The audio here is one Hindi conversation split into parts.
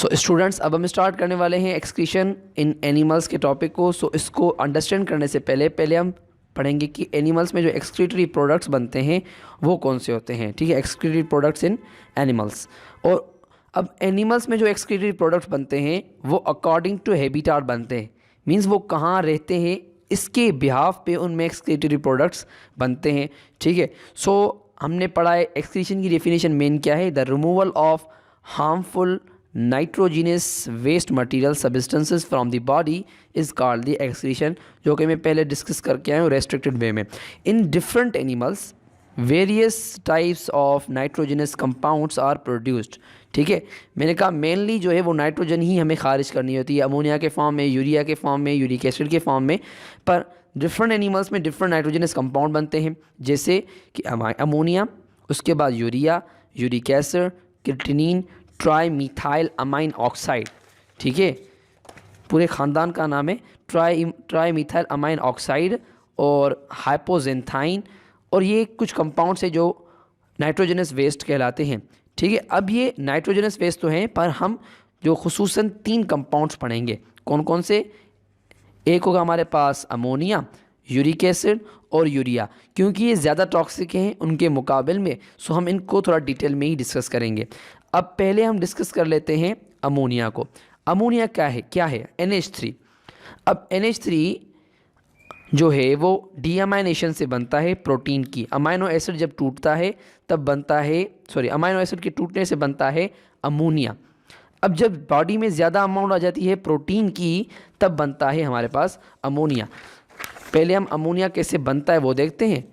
सो स्टूडेंट्स, अब हम स्टार्ट करने वाले हैं एक्सक्रीशन इन एनिमल्स के टॉपिक को। सो इसको अंडरस्टैंड करने से पहले हम पढ़ेंगे कि एनिमल्स में जो एक्सक्रीटरी प्रोडक्ट्स बनते हैं वो कौन से होते हैं। ठीक है, एक्सक्रीटरी प्रोडक्ट्स इन एनिमल्स। और अब एनिमल्स में जो एक्सक्रीटरी प्रोडक्ट्स बनते हैं वो अकॉर्डिंग टू हैबिटेट बनते हैं। मींस वो कहाँ रहते हैं इसके बिहाफ पे उनमें एक्सक्रीटरी प्रोडक्ट्स बनते हैं। ठीक है, सो हमने पढ़ा है एक्सक्रीशन की डेफिनेशन मेन क्या है, the removal of harmful nitrogenous waste material substances from the body is called the excretion, जो कि मैं पहले डिस्कस करके आया हूँ रेस्ट्रिक्टेड वे में। In different animals various types of nitrogenous compounds are produced. ठीक है, मैंने कहा मेनली जो है वो नाइट्रोजन ही हमें खारिज करनी होती है, अमोनिया के फॉर्म में, यूरिया के फॉर्म में, यूरिक एसिड के फॉर्म में। पर डिफरेंट एनिमल्स में डिफरेंट नाइट्रोजनस कंपाउंड बनते हैं, जैसे कि अमोनिया, उसके बाद urea, uric acid, creatinine, try amine oxide. ठीक है, पूरे ख़ानदान का नाम है ट्राई मिथाइल अमाइन ऑक्साइड और हाइपोजेंथाइन। और ये कुछ कंपाउंड्स है जो नाइट्रोजनस वेस्ट कहलाते हैं। ठीक है, अब ये नाइट्रोजनस वेस्ट तो हैं, पर हम जो खुसूसन 3 कंपाउंड्स पढ़ेंगे। कौन कौन से? एक होगा हमारे पास अमोनिया, यूरिक एसिड और यूरिया। क्योंकि ये ज़्यादा टॉक्सिक हैं उनके मुकाबले में, सो हम इनको थोड़ा डिटेल में ही डिस्कस करेंगे। अब पहले हम डिस्कस कर लेते हैं अमोनिया को। अमोनिया क्या है? NH3। अब NH3 जो है वो डीअमाइनेशन से बनता है प्रोटीन की। अमाइनो एसिड जब टूटता है तब बनता है, अमाइनो एसिड के टूटने से बनता है अमोनिया। अब जब बॉडी में ज़्यादा अमाउंट आ जाती है प्रोटीन की तब बनता है हमारे पास अमोनिया। पहले हम अमोनिया कैसे बनता है वो देखते हैं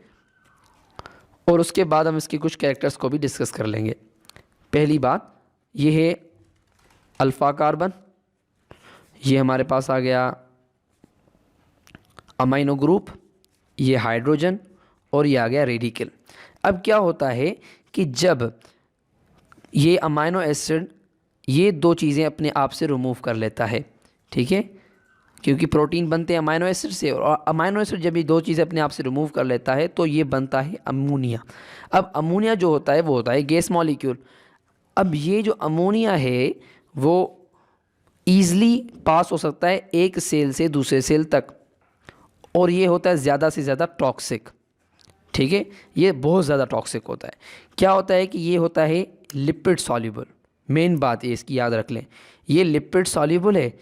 और उसके बाद हम इसके कुछ कैरेक्टर्स को भी डिस्कस कर लेंगे। पहली बात ये है अल्फ़ा कार्बन, ये हमारे पास आ गया अमाइनो ग्रुप, ये हाइड्रोजन और ये आ गया रेडिकल। अब क्या होता है कि जब ये अमाइनो एसिड ये 2 चीज़ें अपने आप से रिमूव कर लेता है, ठीक है, क्योंकि प्रोटीन बनते हैं अमाइनो एसिड से, और अमाइनो एसिड जब ये 2 चीज़ें अपने आप से रिमूव कर लेता है तो ये बनता है अमोनिया। अब अमोनिया जो होता है वो होता है गैस मॉलिक्यूल। अब ये जो अमोनिया है वो ईज़िली पास हो सकता है एक सेल से दूसरे सेल तक, और ये होता है ज़्यादा से ज़्यादा टॉक्सिक। ठीक है, ये बहुत ज़्यादा टॉक्सिक होता है। क्या होता है कि ये होता है लिपिड सॉल्युबल। मेन बात ये इसकी याद रख लें, ये लिपिड सॉल्युबल है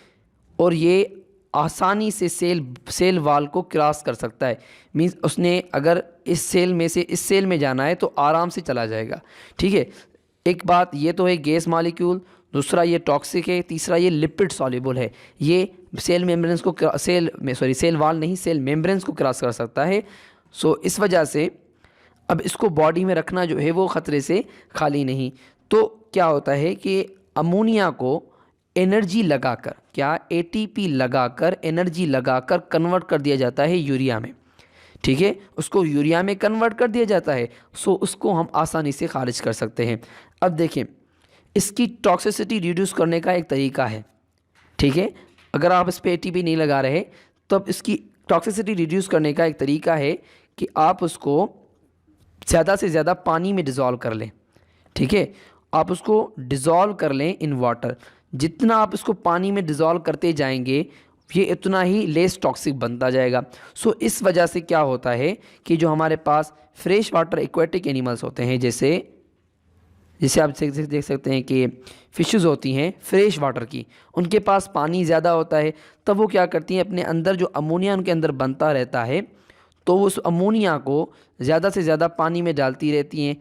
और ये आसानी से सेल वाल को क्रॉस कर सकता है। मींस उसने अगर इस सेल में से इस सेल में जाना है तो आराम से चला जाएगा। ठीक है, एक बात ये तो है गैस मॉलिक्यूल, दूसरा ये टॉक्सिक है, तीसरा ये लिपिड सॉल्युबल है। ये सेल मेम्ब्रेन्स को सेल वाल नहीं, सेल मेम्ब्रेन्स को क्रॉस कर सकता है। सो इस वजह से अब इसको बॉडी में रखना जो है वो ख़तरे से खाली नहीं। तो क्या होता है कि अमोनिया को एनर्जी लगाकर, क्या ATP लगाकर, एनर्जी लगाकर कन्वर्ट कर दिया जाता है यूरिया में। ठीक है, उसको यूरिया में कन्वर्ट कर दिया जाता है, सो उसको हम आसानी से खारिज कर सकते हैं। अब देखें, इसकी टॉक्सिसिटी रिड्यूस करने का एक तरीका है। ठीक है, अगर आप इस पर ATP नहीं लगा रहे तो अब इसकी टॉक्सिसिटी रिड्यूस करने का एक तरीका है कि आप उसको ज़्यादा से ज़्यादा पानी में डिज़ोल्व कर लें। ठीक है, आप उसको डिज़ोल्व कर लें इन वाटर। जितना आप इसको पानी में डिज़ोल्व करते जाएंगे ये इतना ही लेस टॉक्सिक बनता जाएगा। सो इस वजह से क्या होता है कि जो हमारे पास फ्रेश वाटर एक्वेटिक एनिमल्स होते हैं, जैसे आप देख सकते हैं कि फ़िशेज़ होती हैं फ्रेश वाटर की, उनके पास पानी ज़्यादा होता है, तब वो क्या करती हैं अपने अंदर जो अमोनिया उनके अंदर बनता रहता है तो उस अमोनिया को ज़्यादा से ज़्यादा पानी में डालती रहती हैं।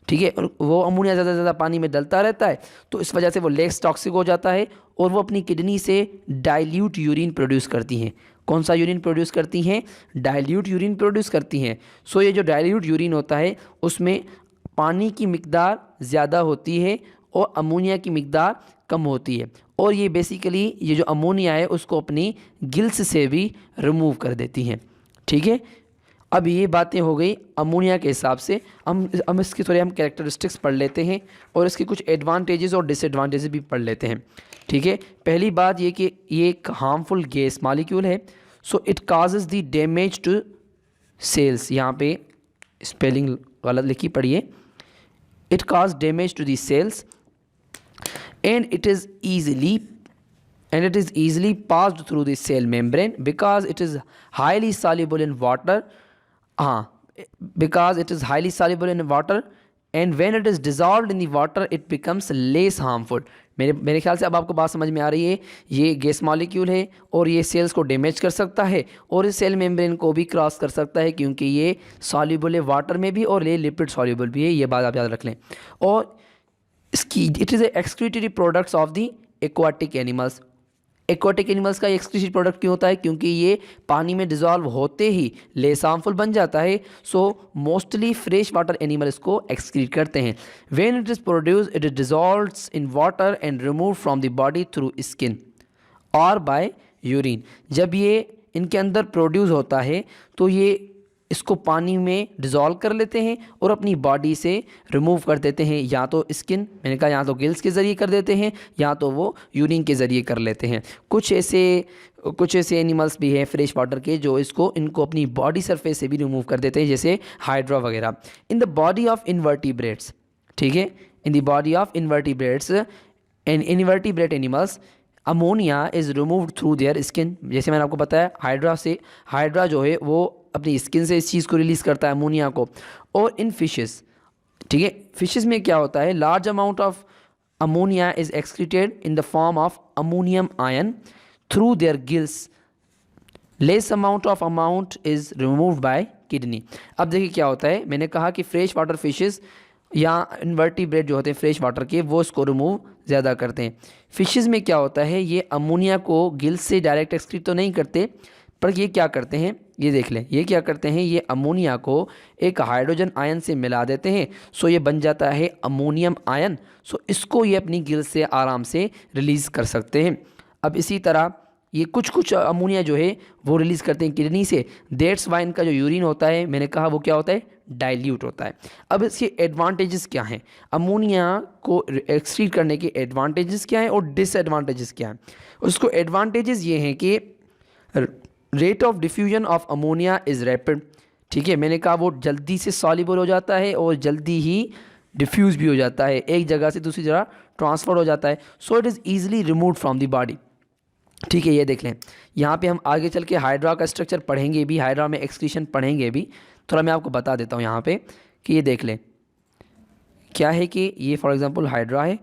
ठीक है, और वो अमोनिया ज़्यादा से ज़्यादा पानी में डलता रहता है तो इस वजह से वो लेस टॉक्सिक हो जाता है और वो अपनी किडनी से डाइल्यूट यूरिन प्रोड्यूस करती हैं। कौन सा यूरिन प्रोड्यूस करती हैं? डाइल्यूट यूरिन प्रोड्यूस करती हैं। सो ये जो डाइल्यूट यूरिन होता है उसमें पानी की मिकदार ज़्यादा होती है और अमोनिया की मिकदार कम होती है, और ये बेसिकली ये जो अमोनिया है उसको अपनी गिल्स से भी रिमूव कर देती हैं। ठीक है, अब ये बातें हो गई अमोनिया के हिसाब से। हम इसकी थोड़ी हम कैरेक्टरिस्टिक्स पढ़ लेते हैं और इसके कुछ एडवांटेजेस और डिसएडवांटेजेस भी पढ़ लेते हैं। ठीक है, पहली बात ये कि ये एक हार्मफुल गैस मॉलिक्यूल है। So it causes the damage to cells. यहाँ पे स्पेलिंग गलत लिखी, पढ़िए। It cause damage to the cells and it is easily passed through the cell membrane because it is highly soluble in water. हाँ, because it is highly soluble in water and when it is dissolved in the water it becomes less harmful. मेरे ख्याल से अब आपको बात समझ में आ रही है. ये गैस मॉलिक्यूल है और ये सेल्स को डैमेज कर सकता है और इस सेल मेम्ब्रेन को भी क्रॉस कर सकता है क्योंकि ये सॉल्युबल है वाटर में भी और ये लिपिड सॉल्युबल भी है. ये बात आप याद रख लें. और इसकी it is a excretory products of the aquatic animals. Aquatic animals का एक्सक्रीटरी प्रोडक्ट क्यों होता है? क्योंकि ये पानी में डिजॉल्व होते ही लेस हार्मफुल बन जाता है. So mostly fresh water animal इसको एक्सक्रीट करते हैं. When it is produce it is dissolves in water and remove from the body through skin और बाय यूरिन. जब ये इनके अंदर प्रोड्यूस होता है तो ये इसको पानी में डिज़ोल्व कर लेते हैं और अपनी बॉडी से रिमूव कर देते हैं. या तो स्किन, मैंने कहा, या तो गिल्स के ज़रिए कर देते हैं या तो वो यूरिन के ज़रिए कर लेते हैं. कुछ ऐसे एनिमल्स भी हैं फ्रेश वाटर के जो इनको अपनी बॉडी सरफेस से भी रिमूव कर देते हैं, जैसे हाइड्रा वगैरह. In the body of invertebrates, ठीक है, in the body of invertebrates and invertebrate animals ammonia is removed through their skin. जैसे मैंने आपको बताया हाइड्रा जो है वो अपनी स्किन से इस चीज़ को रिलीज़ करता है, अमोनिया को. और इन फिशेस, ठीक है, फिशेस में क्या होता है? Large amount of ammonia is excreted in the form of ammonium ion through their gills. Less amount is removed by kidney. अब देखिए क्या होता है. मैंने कहा कि फ्रेश वाटर फिशेस या इन्वर्टिब्रेट जो होते हैं फ्रेश वाटर के वो इसको रिमूव ज़्यादा करते हैं. फिशेस में क्या होता है, ये अमोनिया को गिल्स से डायरेक्ट एक्सक्रीट तो नहीं करते, पर ये क्या करते हैं, ये देख लें, ये क्या करते हैं, ये अमोनिया को एक हाइड्रोजन आयन से मिला देते हैं. सो ये बन जाता है अमोनियम आयन. सो इसको ये अपनी गिल्स से आराम से रिलीज़ कर सकते हैं. अब इसी तरह ये कुछ अमोनिया जो है वो रिलीज़ करते हैं किडनी से. दैट्स वाई इनका जो यूरिन होता है, मैंने कहा, वो क्या होता है, डाइल्यूट होता है. अब इसके एडवांटेजेस क्या हैं, अमोनिया को एक्सक्रीट करने के एडवांटेजेस क्या हैं और डिसएडवांटेजेस क्या हैं. उसको एडवांटेजेस ये हैं कि rate of diffusion of ammonia is rapid. ठीक है, मैंने कहा वो जल्दी से सॉल्युबल हो जाता है और जल्दी ही डिफ्यूज़ भी हो जाता है, एक जगह से दूसरी जगह ट्रांसफ़र हो जाता है. So it is easily removed from the body. ठीक है, ये देख लें, यहाँ पे हम आगे चल के हाइड्रा का स्ट्रक्चर पढ़ेंगे भी, हाइड्रा में एक्सक्रीशन पढ़ेंगे भी. थोड़ा मैं आपको बता देता हूँ यहाँ पे कि ये देख लें क्या है कि ये फॉर एग्जांपल हाइड्रा है,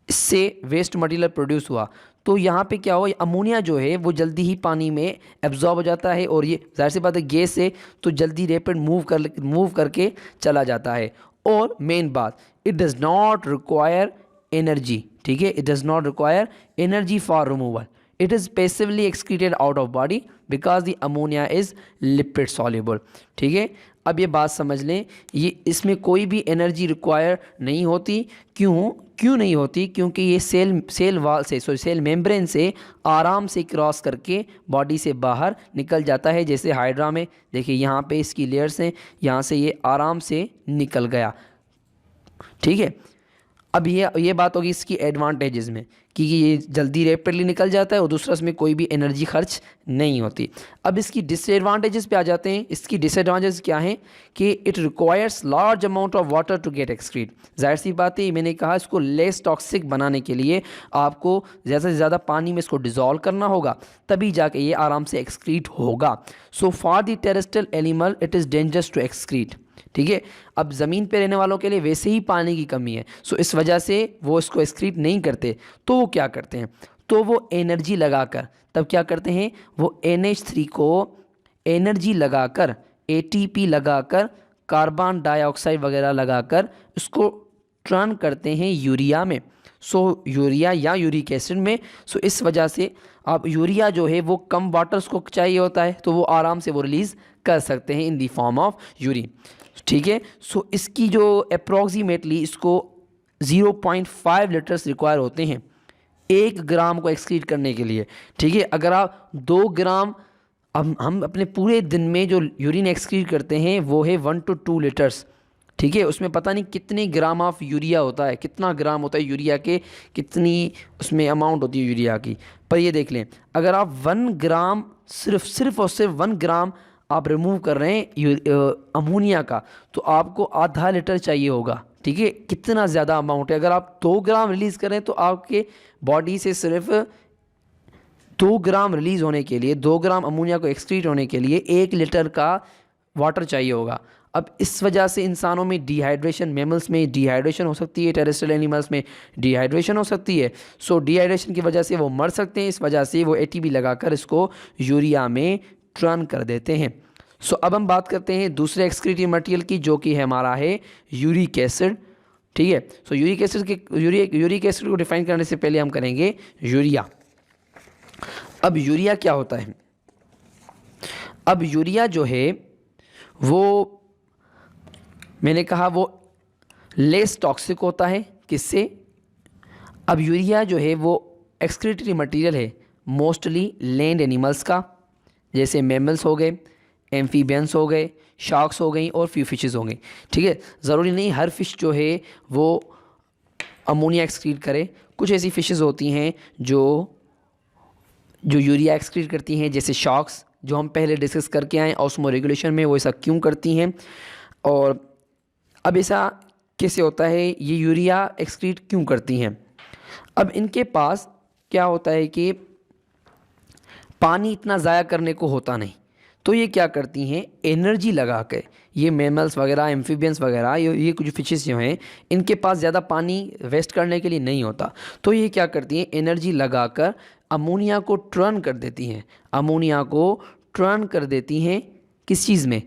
इससे वेस्ट मटेरियल प्रोड्यूस हुआ तो यहाँ पे क्या हो, अमोनिया जो है वो जल्दी ही पानी में एब्जॉर्ब हो जाता है और ये जाहिर सी बात है गैस है तो जल्दी रैपिड मूव करके चला जाता है. और मेन बात, it does not require energy. ठीक है, it does not require energy for removal. It is passively excreted out of body because the ammonia is lipid soluble. ठीक है, अब ये बात समझ लें, ये इसमें कोई भी एनर्जी रिक्वायर नहीं होती. क्यों नहीं होती? क्योंकि ये सेल मेम्ब्रेन से आराम से क्रॉस करके बॉडी से बाहर निकल जाता है. जैसे हाइड्रा में देखिए यहाँ पे इसकी लेयर्स हैं, यहाँ से ये आराम से निकल गया. ठीक है, अब ये बात होगी इसकी एडवांटेजेस में कि ये जल्दी रैपिडली निकल जाता है और दूसरा इसमें कोई भी एनर्जी खर्च नहीं होती. अब इसकी डिसएडवांटेजेस पे आ जाते हैं. इसकी डिसएडवांटेजेस क्या हैं कि it requires large amount of water to get excrete. जाहिर सी बात है, मैंने कहा इसको लेस टॉक्सिक बनाने के लिए आपको ज़्यादा से ज़्यादा पानी में इसको डिज़ोल्व करना होगा, तभी जाके ये आराम से एक्सक्रीट होगा. So for the terrestrial animal it is dangerous to excrete. ठीक है, अब ज़मीन पे रहने वालों के लिए वैसे ही पानी की कमी है, सो इस वजह से वो इसको एक्सक्रीट नहीं करते. तो वो क्या करते हैं, तो वो एनर्जी लगाकर, तब क्या करते हैं, वो NH3 को एनर्जी लगाकर, ATP लगाकर, कार्बन डाइऑक्साइड वगैरह लगाकर इसको टर्न करते हैं यूरिया में. सो यूरिया या यूरिक एसिड में. सो इस वजह से अब यूरिया जो है वो कम वाटर को चाहिए होता है तो वो आराम से वो रिलीज़ कर सकते हैं इन दी फॉर्म ऑफ यूरिन. ठीक है, सो इसकी जो अप्रॉक्सीमेटली इसको 0.5 लीटर्स रिक्वायर होते हैं 1 ग्राम को एक्सक्रीट करने के लिए. ठीक है, अगर आप 2 ग्राम, अब हम अपने पूरे दिन में जो यूरिन एक्सक्रीट करते हैं वो है 1 to 2 लीटर्स. ठीक है, उसमें पता नहीं कितने ग्राम ऑफ यूरिया होता है, कितना ग्राम होता है यूरिया के, कितनी उसमें अमाउंट होती है यूरिया की. पर ये देख लें, अगर आप 1 ग्राम सिर्फ और सिर्फ 1 ग्राम आप रिमूव कर रहे हैं अमोनिया का, तो आपको आधा लीटर चाहिए होगा. ठीक है, कितना ज़्यादा अमाउंट है। अगर आप 2 ग्राम रिलीज़ करें तो आपके बॉडी से सिर्फ 2 ग्राम रिलीज़ होने के लिए, 2 ग्राम अमोनिया को एक्सक्रीट होने के लिए 1 लीटर का वाटर चाहिए होगा। अब इस वजह से इंसानों में डिहाइड्रेशन, मैमल्स में डिहाइड्रेशन हो सकती है, टेरेस्ट्रियल एनिमल्स में डिहाइड्रेशन हो सकती है। सो डिहाइड्रेशन की वजह से वो मर सकते हैं। इस वजह से वो एटीपी लगाकर इसको यूरिया में टर्न कर देते हैं। सो अब हम बात करते हैं दूसरे एक्सक्रीटिव मटेरियल की, जो कि हमारा है यूरिक एसिड। ठीक है, सो यूरिक एसिड को डिफाइन करने से पहले हम करेंगे यूरिया। अब यूरिया क्या होता है? अब यूरिया जो है वो, मैंने कहा वो लेस टॉक्सिक होता है। किससे? अब यूरिया जो है वो एक्सक्रीटरी मटेरियल है मोस्टली लैंड एनिमल्स का, जैसे मैमल्स हो गए, एम्फीबियंस हो गए, शार्क्स हो गई और फ्यू फिशेस हो गई। ठीक है, ज़रूरी नहीं हर फिश जो है वो अमोनिया एक्सक्रीट करे। कुछ ऐसी फिशेस होती हैं जो यूरिया एक्सक्रीट करती हैं, जैसे शार्क्स, जो हम पहले डिस्कस करके आए ऑस्मो रेगुलेशन में, वो ऐसा क्यों करती हैं। और अब ऐसा कैसे होता है, ये यूरिया एक्सक्रीट क्यों करती हैं? अब इनके पास क्या होता है कि पानी इतना ज़ाया करने को होता नहीं, तो ये क्या करती हैं, एनर्जी लगा के, ये मैमल्स वगैरह, एम्फीबियंस वगैरह, ये कुछ फिशेस जो हैं, इनके पास ज़्यादा पानी वेस्ट करने के लिए नहीं होता, तो ये क्या करती हैं, एनर्जी लगाकर अमोनिया को टर्न कर देती हैं। अमोनिया को टर्न कर देती हैं किस चीज़ में?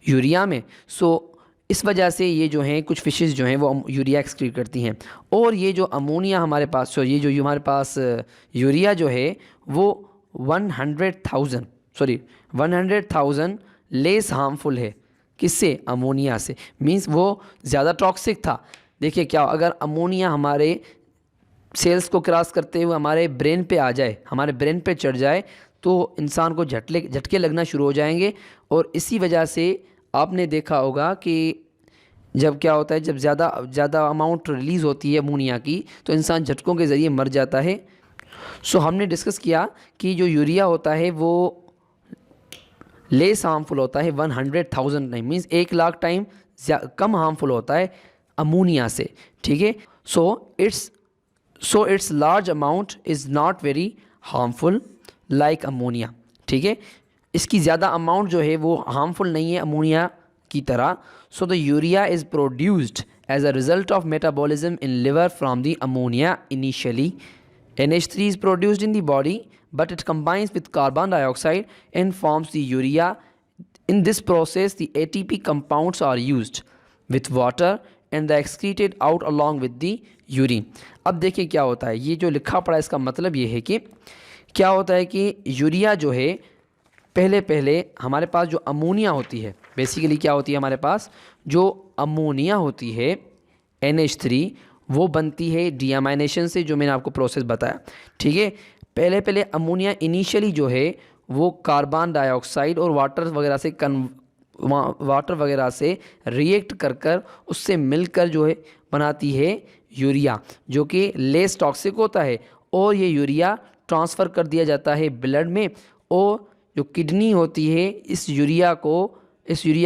यूरिया में। सो इस वजह से ये जो हैं कुछ फिशेस जो हैं वो यूरिया एक्सक्रीट करती हैं। और ये जो अमोनिया हमारे पास, ये जो हमारे पास यूरिया जो है वो 100,000 लेस हार्मफुल है। किससे? अमोनिया से। मींस वो ज़्यादा टॉक्सिक था। देखिए क्या, अगर अमोनिया हमारे सेल्स को क्रॉस करते हुए हमारे ब्रेन पे आ जाए, हमारे ब्रेन पे चढ़ जाए, तो इंसान को झटके लगना शुरू हो जाएंगे। और इसी वजह से आपने देखा होगा कि जब क्या होता है, जब ज़्यादा अमाउंट रिलीज़ होती है अमोनिया की, तो इंसान झटकों के ज़रिए मर जाता है। सो हमने डिस्कस किया कि जो यूरिया होता है वो लेस हार्मफुल होता है 100,000 टाइम, मीन्स 1,00,000 टाइम कम हार्मफुल होता है अमोनिया से। ठीक है, so it's large amount is not very harmful like ammonia. ठीक है, इसकी ज़्यादा अमाउंट जो है वो हार्मफुल नहीं है अमोनिया की तरह। So the urea is produced as a result of metabolism in liver from the ammonia initially. NH3 is produced in the body, but it combines with carbon dioxide and forms the urea. In this process, the ATP compounds are used with water and they excreted out along with the urine. अब देखिए क्या होता है, ये जो लिखा पड़ा है इसका मतलब ये है कि क्या होता है कि यूरिया जो है पहले हमारे पास जो अमोनिया होती है, बेसिकली क्या होती है हमारे पास जो अमोनिया होती है NH3, वो बनती है डीअमाइनेशन से, जो मैंने आपको प्रोसेस बताया। ठीक है, पहले अमोनिया इनिशियली जो है वो कार्बन डाइऑक्साइड और वाटर वगैरह से रिएक्ट कर उससे मिलकर जो है बनाती है यूरिया, जो कि लेस टॉक्सिक होता है। और ये यूरिया ट्रांसफ़र कर दिया जाता है ब्लड में, और जो किडनी होती है इस यूरिया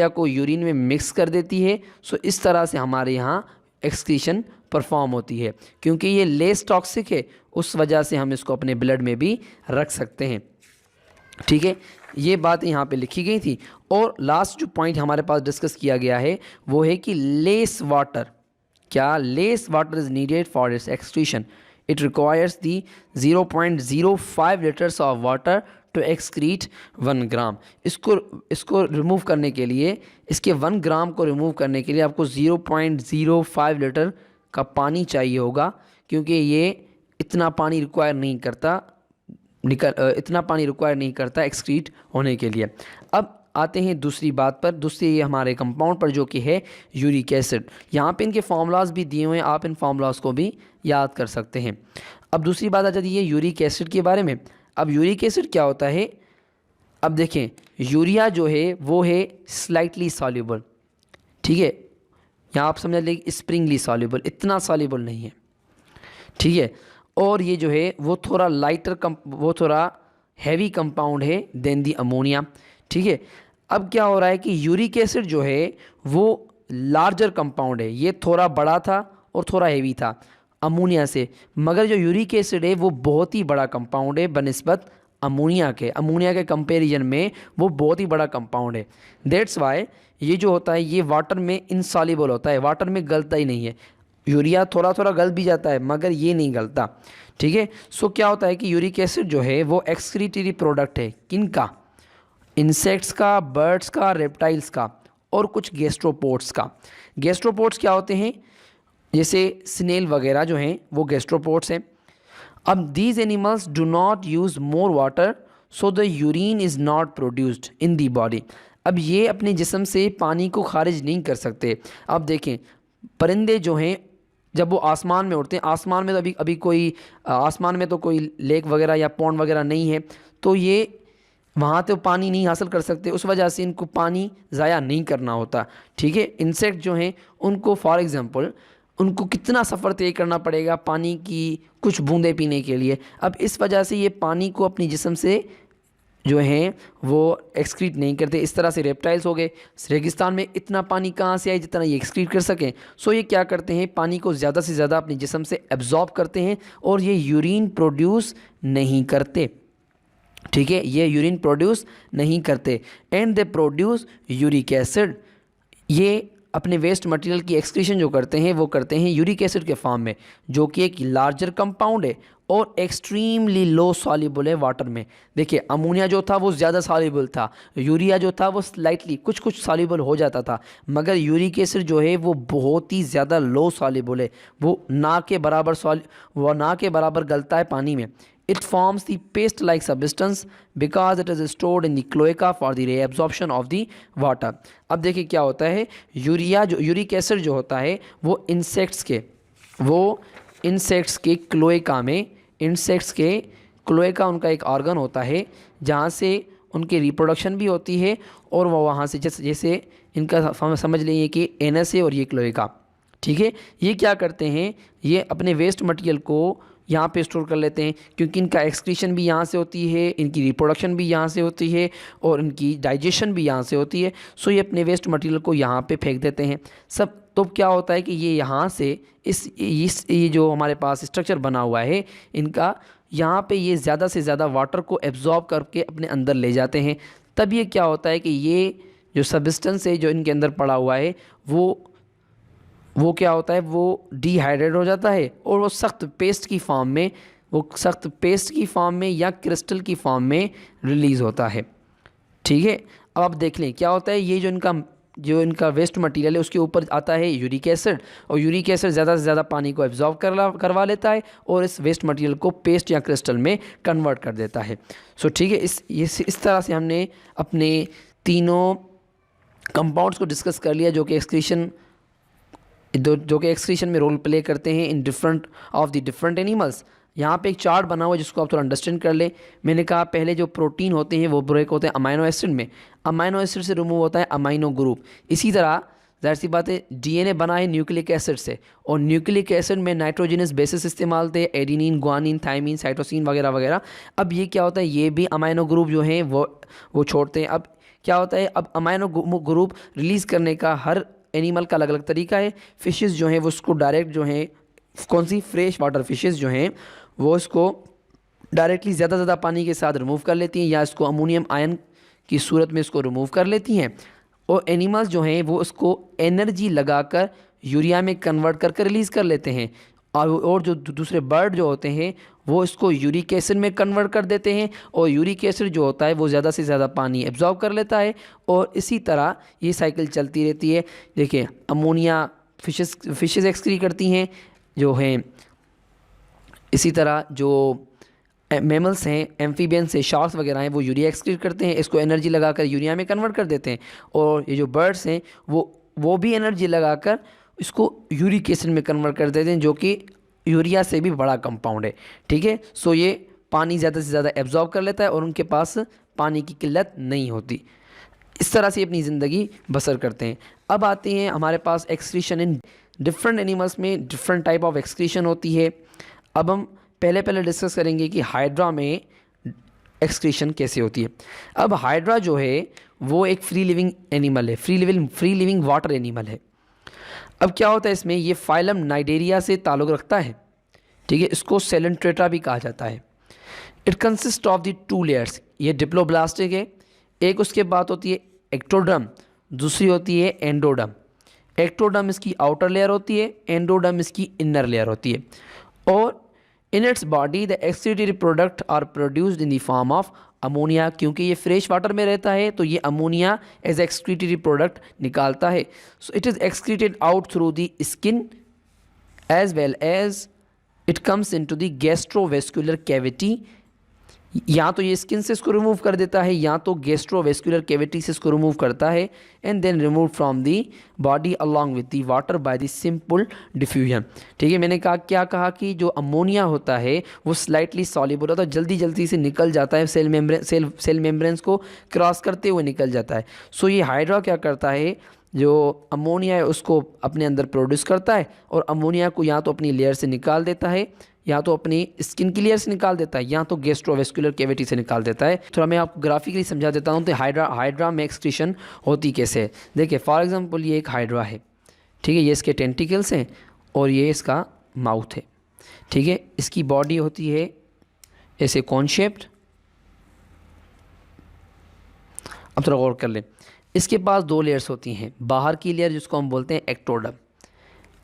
को यूरिन में मिक्स कर देती है। सो इस तरह से हमारे यहाँ एक्सक्रीशन परफॉर्म होती है। क्योंकि ये लेस टॉक्सिक है, उस वजह से हम इसको अपने ब्लड में भी रख सकते हैं। ठीक है, ये बात यहाँ पे लिखी गई थी। और लास्ट जो पॉइंट हमारे पास डिस्कस किया गया है वो है कि less water is needed for its excretion. It requires the 0.05 litres of water to excrete 1 gram. इसको रिमूव करने के लिए, इसके 1 ग्राम को रिमूव करने के लिए आपको 0.05 लीटर का पानी चाहिए होगा, क्योंकि ये इतना पानी रिक्वायर नहीं करता एक्सक्रीट होने के लिए। अब आते हैं दूसरी बात पर, दूसरी हमारे कंपाउंड पर, जो कि है यूरिक एसिड। यहाँ पे इनके फार्मूलाज भी दिए हुए हैं, आप इन फार्मूलाज को भी याद कर सकते हैं। अब दूसरी बात आ जाती है यूरिक एसिड के बारे में। अब यूरिक एसिड क्या होता है? अब देखें, यूरिया जो है वो है स्लाइटली सॉल्युबल। ठीक है, यहाँ आप समझ लें स्प्रिंगली सॉल्युबल, इतना सॉल्युबल नहीं है। ठीक है, और ये जो है वो थोड़ा हैवी कंपाउंड है देन दी अमोनिया। ठीक है, अब क्या हो रहा है कि यूरिक एसिड जो है वो लार्जर कंपाउंड है, ये थोड़ा बड़ा था और थोड़ा हेवी था अमोनिया से, मगर जो यूरिक एसिड है वो बहुत ही बड़ा कंपाउंड है बनिस्बत अमोनिया के कंपैरिजन में वो बहुत ही बड़ा कंपाउंड है। दैट्स वाई ये जो होता है ये वाटर में इनसॉल्युबल होता है, वाटर में गलता ही नहीं है। यूरिया थोड़ा थोड़ा गल भी जाता है मगर ये नहीं गलता, ठीक है। सो क्या होता है कि यूरिक एसिड जो है वो एक्सक्रीटरी प्रोडक्ट है, किनका? इंसेक्ट्स का, बर्ड्स का, रेप्टाइल्स का और कुछ गैस्ट्रोपोड्स का। गैस्ट्रोपोड्स क्या होते हैं? जैसे स्नेल वगैरह जो हैं वो गैस्ट्रोपोड्स हैं। अब these animals do not use more water so the urine is not produced in the body. अब ये अपने जिस्म से पानी को खारिज नहीं कर सकते। अब देखें परिंदे जो हैं जब वो आसमान में उड़ते हैं, आसमान में तो अभी कोई आसमान में तो कोई लेक वगैरह या पॉन्ड वगैरह नहीं है, तो ये वहाँ तो पानी नहीं हासिल कर सकते, उस वजह से इनको पानी ज़ाया नहीं करना होता, ठीक है। इंसेक्ट जो हैं उनको फॉर एग्ज़ाम्पल उनको कितना सफ़र तय करना पड़ेगा पानी की कुछ बूंदें पीने के लिए। अब इस वजह से ये पानी को अपनी जिस्म से जो हैं वो एक्सक्रीट नहीं करते। इस तरह से रेप्टाइल्स हो गए, रेगिस्तान में इतना पानी कहाँ से आए जितना ये एक्सक्रीट कर सकें। सो ये क्या करते हैं, पानी को ज़्यादा से ज़्यादा अपने जिस्म से एब्जॉर्ब करते हैं और ये यूरिन प्रोड्यूस नहीं करते, ठीक है। ये यूरिन प्रोड्यूस नहीं करते and they produce uric acid. ये अपने वेस्ट मटेरियल की एक्सक्रीशन जो करते हैं वो करते हैं यूरिक एसिड के फॉर्म में, जो कि एक लार्जर कंपाउंड है और एक्सट्रीमली लो सॉल्युबल है वाटर में। देखिए अमोनिया जो था वो ज़्यादा सॉल्युबल था, यूरिया जो था वो स्लाइटली कुछ सॉल्युबल हो जाता था, मगर यूरिक एसिड जो है वो बहुत ही ज़्यादा लो सॉल्युबल है, वो ना के बराबर गलता है पानी में। It forms the paste-like substance because it is stored in the cloaca for the reabsorption of the water। अब देखिए क्या होता है, यूरिक एसिड जो होता है वो इंसेक्ट्स के क्लोएका उनका एक ऑर्गन होता है जहाँ से उनकी रिप्रोडक्शन भी होती है और वो वहाँ से जैसे इनका समझ लीजिए कि एनस है और ये क्लोएका, ठीक है। ये क्या करते हैं, ये अपने वेस्ट मटेरियल को यहाँ पे स्टोर कर लेते हैं क्योंकि इनका एक्सक्रीशन भी यहाँ से होती है, इनकी रिप्रोडक्शन भी यहाँ से होती है और इनकी डाइजेशन भी यहाँ से होती है। सो ये अपने वेस्ट मटेरियल को यहाँ पे फेंक देते हैं सब। तो क्या होता है कि ये यहाँ से ये जो हमारे पास स्ट्रक्चर बना हुआ है इनका, यहाँ पे ये ज़्यादा से ज़्यादा वाटर को एब्जॉर्ब करके अपने अंदर ले जाते हैं। तब ये क्या होता है कि ये जो सब्सटेंस है जो इनके अंदर पड़ा हुआ है वो क्या होता है, वो डिहाइड्रेट हो जाता है और वो सख्त पेस्ट की फॉर्म में या क्रिस्टल की फॉर्म में रिलीज़ होता है, ठीक है। अब आप देख लें क्या होता है, ये जो इनका वेस्ट मटेरियल है उसके ऊपर आता है यूरिक एसिड और यूरिक एसिड ज़्यादा से ज़्यादा पानी को एब्जॉर्ब करवा लेता है और इस वेस्ट मटेरियल को पेस्ट या क्रिस्टल में कन्वर्ट कर देता है। सो ठीक है, इस तरह से हमने अपने तीनों कंपाउंड्स को डिस्कस कर लिया जो कि एक्सक्रीशन में रोल प्ले करते हैं इन डिफरेंट एनिमल्स। यहाँ पे एक चार्ट बना हुआ है जिसको आप थोड़ा अंडरस्टैंड कर लें। मैंने कहा पहले जो प्रोटीन होते हैं वो ब्रेक होते हैं अमाइनो एसिड में, अमाइनो एसिड से रिमूव होता है अमाइनो ग्रुप। इसी तरह जाहिर सी बात है डीएनए बना है न्यूक्लिक एसिड से और न्यूक्लिक एसिड में नाइट्रोजनस बेसिस इस्तेमाल थे, एडिनिन, ग्वानिन, थायमिन, साइटोसिन वगैरह वगैरह। अब ये क्या होता है, ये भी अमाइनो ग्रुप जो हैं वो छोड़ते हैं। अब क्या होता है, अब अमाइनो ग्रुप रिलीज़ करने का हर एनिमल का अलग अलग तरीका है। फिशेस जो हैं वो उसको डायरेक्ट जो हैं फ्रेश वाटर फिशेस जो हैं वो इसको डायरेक्टली ज़्यादा पानी के साथ रिमूव कर लेती हैं या इसको अमोनियम आयन की सूरत में इसको रिमूव कर लेती हैं। और एनिमल्स जो हैं वो उसको एनर्जी लगाकर यूरिया में कन्वर्ट करके रिलीज़ कर लेते हैं। और जो दूसरे बर्ड जो होते हैं वो इसको यूरिक एसिड में कन्वर्ट कर देते हैं और यूरिक एसिड जो होता है वो ज़्यादा से ज़्यादा पानी एब्जॉर्ब कर लेता है और इसी तरह ये साइकिल चलती रहती है। देखिए अमोनिया फिशेस एक्सक्रीट करती हैं जो हैं, इसी तरह जो मैमल्स हैं, एम्फीबियंस हैं, शार्क्स वगैरह हैं वो यूरिया एक्सक्रीट करते हैं, इसको एनर्जी लगाकर यूरिया में कन्वर्ट कर देते हैं। और ये जो बर्ड्स हैं वो भी एनर्जी लगाकर इसको यूरिक एसिड में कन्वर्ट कर देते हैं जो कि यूरिया से भी बड़ा कंपाउंड है, ठीक है। सो ये पानी ज़्यादा से ज़्यादा एब्जॉर्ब कर लेता है और उनके पास पानी की किल्लत नहीं होती। इस तरह से अपनी ज़िंदगी बसर करते हैं। अब आते हैं हमारे पास एक्सक्रीशन इन डिफरेंट एनिमल्स में डिफरेंट टाइप ऑफ एक्सक्रीशन होती है। अब हम पहले डिस्कस करेंगे कि हाइड्रा में एक्सक्रीशन कैसे होती है। अब हाइड्रा जो है वो एक फ्री लिविंग एनिमल है, फ्री लिविंग वाटर एनिमल है, अब क्या होता है इसमें, ये फाइलम नाइडेरिया से ताल्लुक़ रखता है, ठीक है, इसको सेलेंट्रेटा भी कहा जाता है। It consist of the 2 layers, ये डिप्लोब्लास्टिक है। एक उसके बाद होती है एक्टोडर्म, दूसरी होती है एंडोडर्म। एक्टोडर्म इसकी आउटर लेयर होती है, एंडोडर्म इसकी इनर लेयर होती है। और in its body the excretory product are produced in the form of ammonia, क्योंकि ये फ्रेश वाटर में रहता है तो ये अमोनिया एज एक्सक्रीटरी प्रोडक्ट निकालता है। So it is excreted out through the skin as well as it comes into the gastrovascular cavity. या तो ये स्किन से इसको रिमूव कर देता है, या तो गैस्ट्रोवेस्कुलर कैविटी से इसको रिमूव करता है, and then remove from the body along with the water by the simple diffusion. ठीक है, मैंने कहा कि जो अमोनिया होता है वो स्लाइटली सॉल्युबल होता है, जल्दी जल्दी से निकल जाता है, सेल मेम्ब्रेन्स को क्रॉस करते हुए निकल जाता है। सो ये हाइड्रा क्या करता है, जो अमोनिया है उसको अपने अंदर प्रोड्यूस करता है, और अमोनिया को या तो अपनी लेयर से निकाल देता है, या तो अपनी स्किन की लेयर से निकाल देता है, या तो गैस्ट्रोवेस्कुलर कैविटी से निकाल देता है। थोड़ा मैं आपको ग्राफिकली समझा देता हूँ तो हाइड्रा में एक्सक्रीशन होती कैसे है। देखिए फॉर एग्जांपल ये एक हाइड्रा है, ठीक है, ये इसके टेंटिकल्स हैं और ये इसका माउथ है, ठीक है। इसकी बॉडी होती है ऐसे कॉन शेप्ड। अब थोड़ा गौर कर लें, इसके पास 2 लेयर्स होती हैं, बाहर की लेयर जिसको हम बोलते हैं एक्टोडर्म,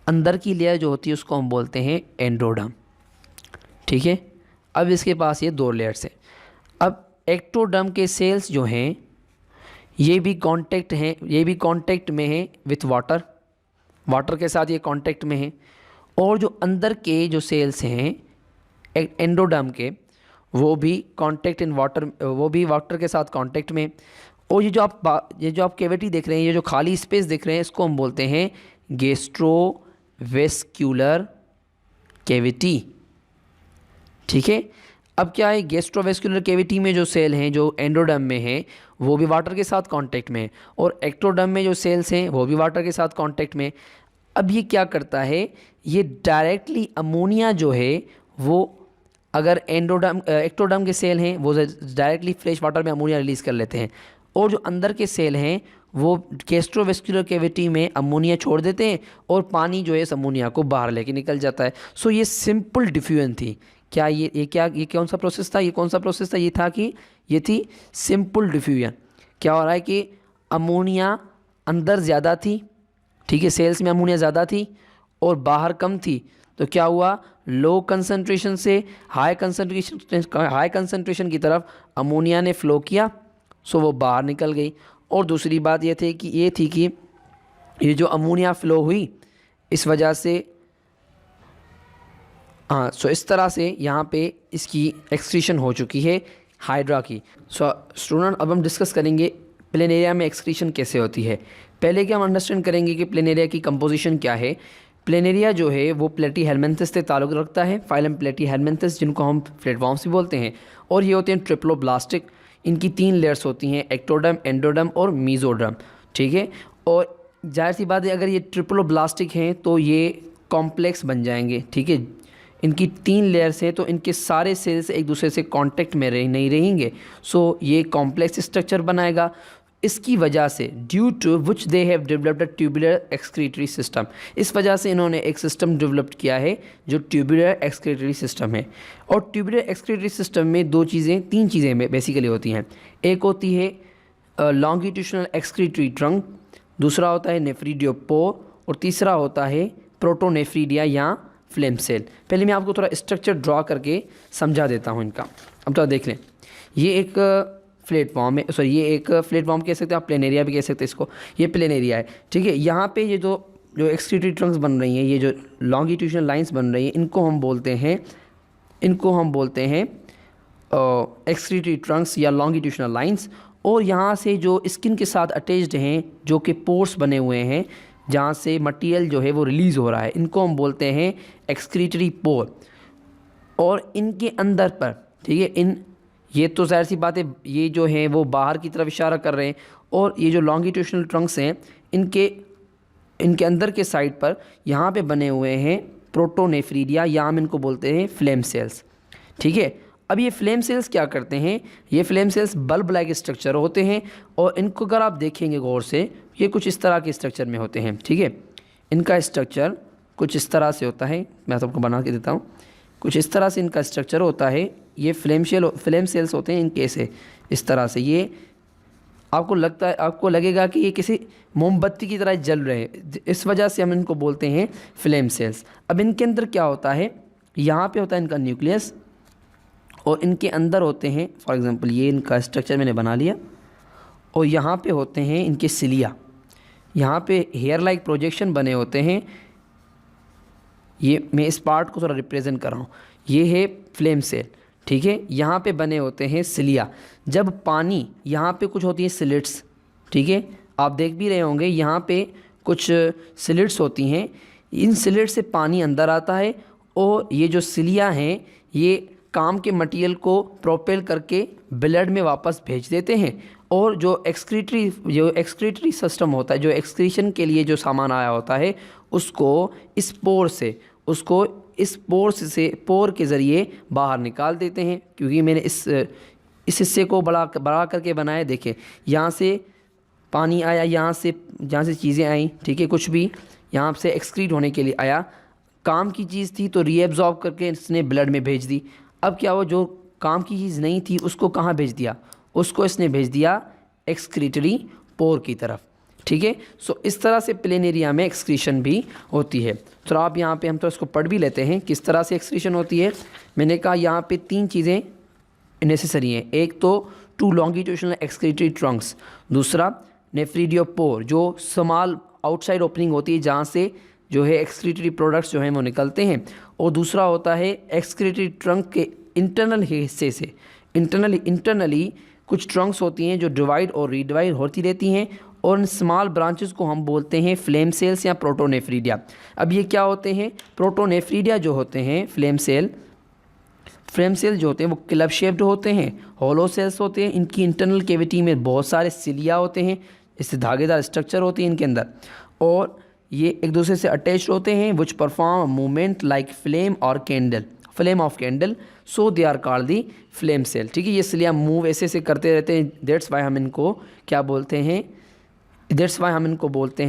अंदर की लेयर जो होती है उसको हम बोलते हैं एंडोडर्म, ठीक है। अब इसके पास ये 2 लेयर्स हैं। अब एक्टोडर्म के सेल्स जो हैं ये भी कांटेक्ट में हैं विथ वाटर के साथ ये कांटेक्ट में हैं, और जो अंदर के जो सेल्स हैं एंडोडर्म के वो भी वाटर के साथ कांटेक्ट में। और ये जो आप कैविटी देख रहे हैं, ये जो खाली स्पेस देख रहे हैं, इसको हम बोलते हैं गैस्ट्रोवेस्कुलर कैविटी, ठीक है। अब क्या है, गैस्ट्रोवेस्कुलर कैविटी में जो सेल हैं जो एंडोडर्म में हैं वो भी वाटर के साथ कांटेक्ट में, और एक्टोडर्म में जो सेल्स हैं वो भी वाटर के साथ कांटेक्ट में। अब ये क्या करता है, ये डायरेक्टली अमोनिया जो है वो, अगर एक्टोडर्म के सेल हैं वो डायरेक्टली फ्रेश वाटर में अमोनिया रिलीज़ कर लेते हैं, और जो अंदर के सेल हैं वो गैस्ट्रोवेस्कुलर कैविटी में अमोनिया छोड़ देते हैं, और पानी जो है इस अमोनिया को बाहर लेके निकल जाता है। सो ये सिंपल डिफ्यूजन थी। क्या ये कौन सा प्रोसेस था, ये था कि ये थी सिंपल डिफ्यूजन। क्या हो रहा है कि अमोनिया अंदर ज़्यादा थी, ठीक है, सेल्स में अमोनिया ज़्यादा थी और बाहर कम थी, तो क्या हुआ, लो कंसंट्रेशन से हाई कंसंट्रेशन की तरफ अमोनिया ने फ़्लो किया, सो वो बाहर निकल गई। और दूसरी बात ये थी कि ये जो अमोनिया फ़्लो हुई इस वजह से, हाँ, सो इस तरह से यहाँ पे इसकी एक्सक्रीशन हो चुकी है हाइड्रा की। सो स्टूडेंट, अब हम डिस्कस करेंगे प्लेनेरिया में एक्सक्रीशन कैसे होती है। पहले क्या हम अंडरस्टैंड करेंगे कि प्लेनेरिया की कंपोजिशन क्या है। प्लेनेरिया जो है वो प्लेटीहेलमिन्थस से ताल्लुक़ रखता है, फाइलम प्लेटीहेलमिन्थस, जिनको हम प्लेटफॉर्म्स भी बोलते हैं, और ये होते हैं ट्रिप्लोब्लास्टिक। इनकी 3 लेयर्स होती हैं, एक्टोडर्म, एंडोडर्म और मीजोडर्म, ठीक है। और जाहिर सी बात है, अगर ये ट्रिप्लोब्लास्टिक हैं तो ये कॉम्प्लेक्स बन जाएंगे, ठीक है। इनकी 3 लेयर्स हैं तो इनके सारे सेल्स एक दूसरे से कांटेक्ट में नहीं रहेंगे, सो ये कॉम्प्लेक्स स्ट्रक्चर बनाएगा। इसकी वजह से due to which they have developed a tubular excretory system, इस वजह से इन्होंने एक सिस्टम डेवलप किया है जो ट्यूबुलर एक्सक्रीटरी सिस्टम है। और ट्यूबुलर एक्सक्रीटरी सिस्टम में 3 चीज़ें बेसिकली होती हैं। एक होती है लॉन्गिट्यूशनल एक्सक्रीटरी ट्रंक, दूसरा होता है नेफ्रीडियोपोर, और तीसरा होता है प्रोटोनेफ्रीडिया या फ्लेम सेल। पहले मैं आपको थोड़ा स्ट्रक्चर ड्रॉ करके समझा देता हूँ इनका। अब तो देख लें, ये एक प्लेटफॉर्म है, सॉरी ये एक प्लेटफॉर्म कह सकते हैं आप, प्लेनेरिया भी कह सकते हैं इसको, ये प्लेनेरिया है, ठीक है। यहाँ पे ये जो एक्सक्रीटरी ट्रंक्स बन रही हैं, ये जो लॉन्गिट्यूशनल लाइंस बन रही हैं, इनको हम बोलते हैं एक्सक्रीटरी ट्रंक्स या लॉन्गिट्यूशनल लाइंस। और यहाँ से जो स्किन के साथ अटैच्ड हैं, जो कि पोर्स बने हुए हैं जहाँ से मटेरियल जो है वो रिलीज़ हो रहा है, इनको हम बोलते हैं एक्सक्रीटरी पोर। और इनके अंदर पर, ठीक है, ये तो ज़ाहिर सी बात है, ये जो हैं वो बाहर की तरफ इशारा कर रहे हैं, और ये जो लॉन्गिट्यूशनल ट्रंक्स हैं इनके अंदर के साइड पर यहाँ पे बने हुए हैं प्रोटोनेफ्रीडिया, या हम इनको बोलते हैं फ्लेम सेल्स, ठीक है। अब ये फ्लेम सेल्स क्या करते हैं, ये flame cells bulb like structure होते हैं, और इनको अगर आप देखेंगे गौर से, ये कुछ इस तरह के स्ट्रक्चर में होते हैं, ठीक है। इनका स्ट्रक्चर कुछ इस तरह से होता है, मैं सबको बना के देता हूँ। कुछ इस तरह से इनका स्ट्रक्चर होता है। ये फ्लेम सेल्स होते हैं इनके से, इस तरह से। ये आपको लगेगा कि ये किसी मोमबत्ती की तरह जल रहे हैं, इस वजह से हम इनको बोलते हैं फ्लेम सेल्स। अब इनके अंदर क्या होता है, यहाँ पे होता है इनका न्यूक्लियस, और इनके अंदर होते हैं, फॉर एग्जांपल ये इनका स्ट्रक्चर मैंने बना लिया, और यहाँ पे होते हैं इनके सिलिया। यहाँ पे हेयर लाइक प्रोजेक्शन बने होते हैं। ये मैं इस पार्ट को थोड़ा रिप्रेजेंट कर रहा हूँ। ये है फ्लेम सेल, ठीक है। यहाँ पे बने होते हैं सिलिया। जब पानी, यहाँ पे कुछ होती है स्लिट्स, ठीक है, आप देख भी रहे होंगे यहाँ पे कुछ स्लिट्स होती हैं। इन स्लिट्स से पानी अंदर आता है, और ये जो सिलिया हैं ये काम के मटेरियल को प्रोपेल करके ब्लड में वापस भेज देते हैं। और जो एक्सक्रीटरी सिस्टम होता है, जो एक्सक्रीशन के लिए जो सामान आया होता है, उसको इस पोर के ज़रिए बाहर निकाल देते हैं। क्योंकि मैंने इस हिस्से को बड़ा करके बनाया। देखें, यहाँ से पानी आया, जहाँ से चीज़ें आई, ठीक है, कुछ भी यहाँ से एक्सक्रीट होने के लिए आया। काम की चीज़ थी तो रीएब्जॉर्ब करके इसने ब्लड में भेज दी। अब क्या हुआ, जो काम की चीज़ नहीं थी उसको कहाँ भेज दिया, उसको इसने भेज दिया एक्सक्रीटरी पोर की तरफ, ठीक है। सो इस तरह से प्लेन एरिया में एक्सक्रीशन भी होती है। तो आप यहाँ पे हम तो इसको पढ़ भी लेते हैं किस तरह से एक्सक्रीशन होती है। मैंने कहा यहाँ पे 3 चीज़ें नेसेसरी हैं। एक तो 2 लॉन्गिट्यूडनल एक्सक्रीटरी ट्रंक्स, दूसरा नेफ्रीडियोपोर जो स्मॉल आउटसाइड ओपनिंग होती है जहाँ से जो है एक्सक्रीटरी प्रोडक्ट्स जो हैं वो निकलते हैं, और दूसरा होता है एक्सक्रीटरी ट्रंक के इंटरनल हिस्से से। इंटरनली कुछ ट्रंक्स होती हैं जो डिवाइड और रीडिवाइड होती रहती हैं, और इन स्मॉल ब्रांचेस को हम बोलते हैं फ्लेम सेल्स या प्रोटोनेफ्रीडिया। अब ये क्या होते हैं, प्रोटोनेफ्रीडिया जो होते हैं, फ्लेम सेल जो होते हैं वो क्लब शेप्ड होते हैं, होलो सेल्स होते हैं। इनकी इंटरनल कैविटी में बहुत सारे सिलिया होते हैं, इससे धागेदार स्ट्रक्चर होती है इनके अंदर, और ये एक दूसरे से अटैच होते हैं, which perform movement like flame of candle, so they are called the flame cell, ठीक है। ये सिलिया मूव ऐसे करते रहते हैं, दैट्स वाई हम इनको क्या बोलते हैं,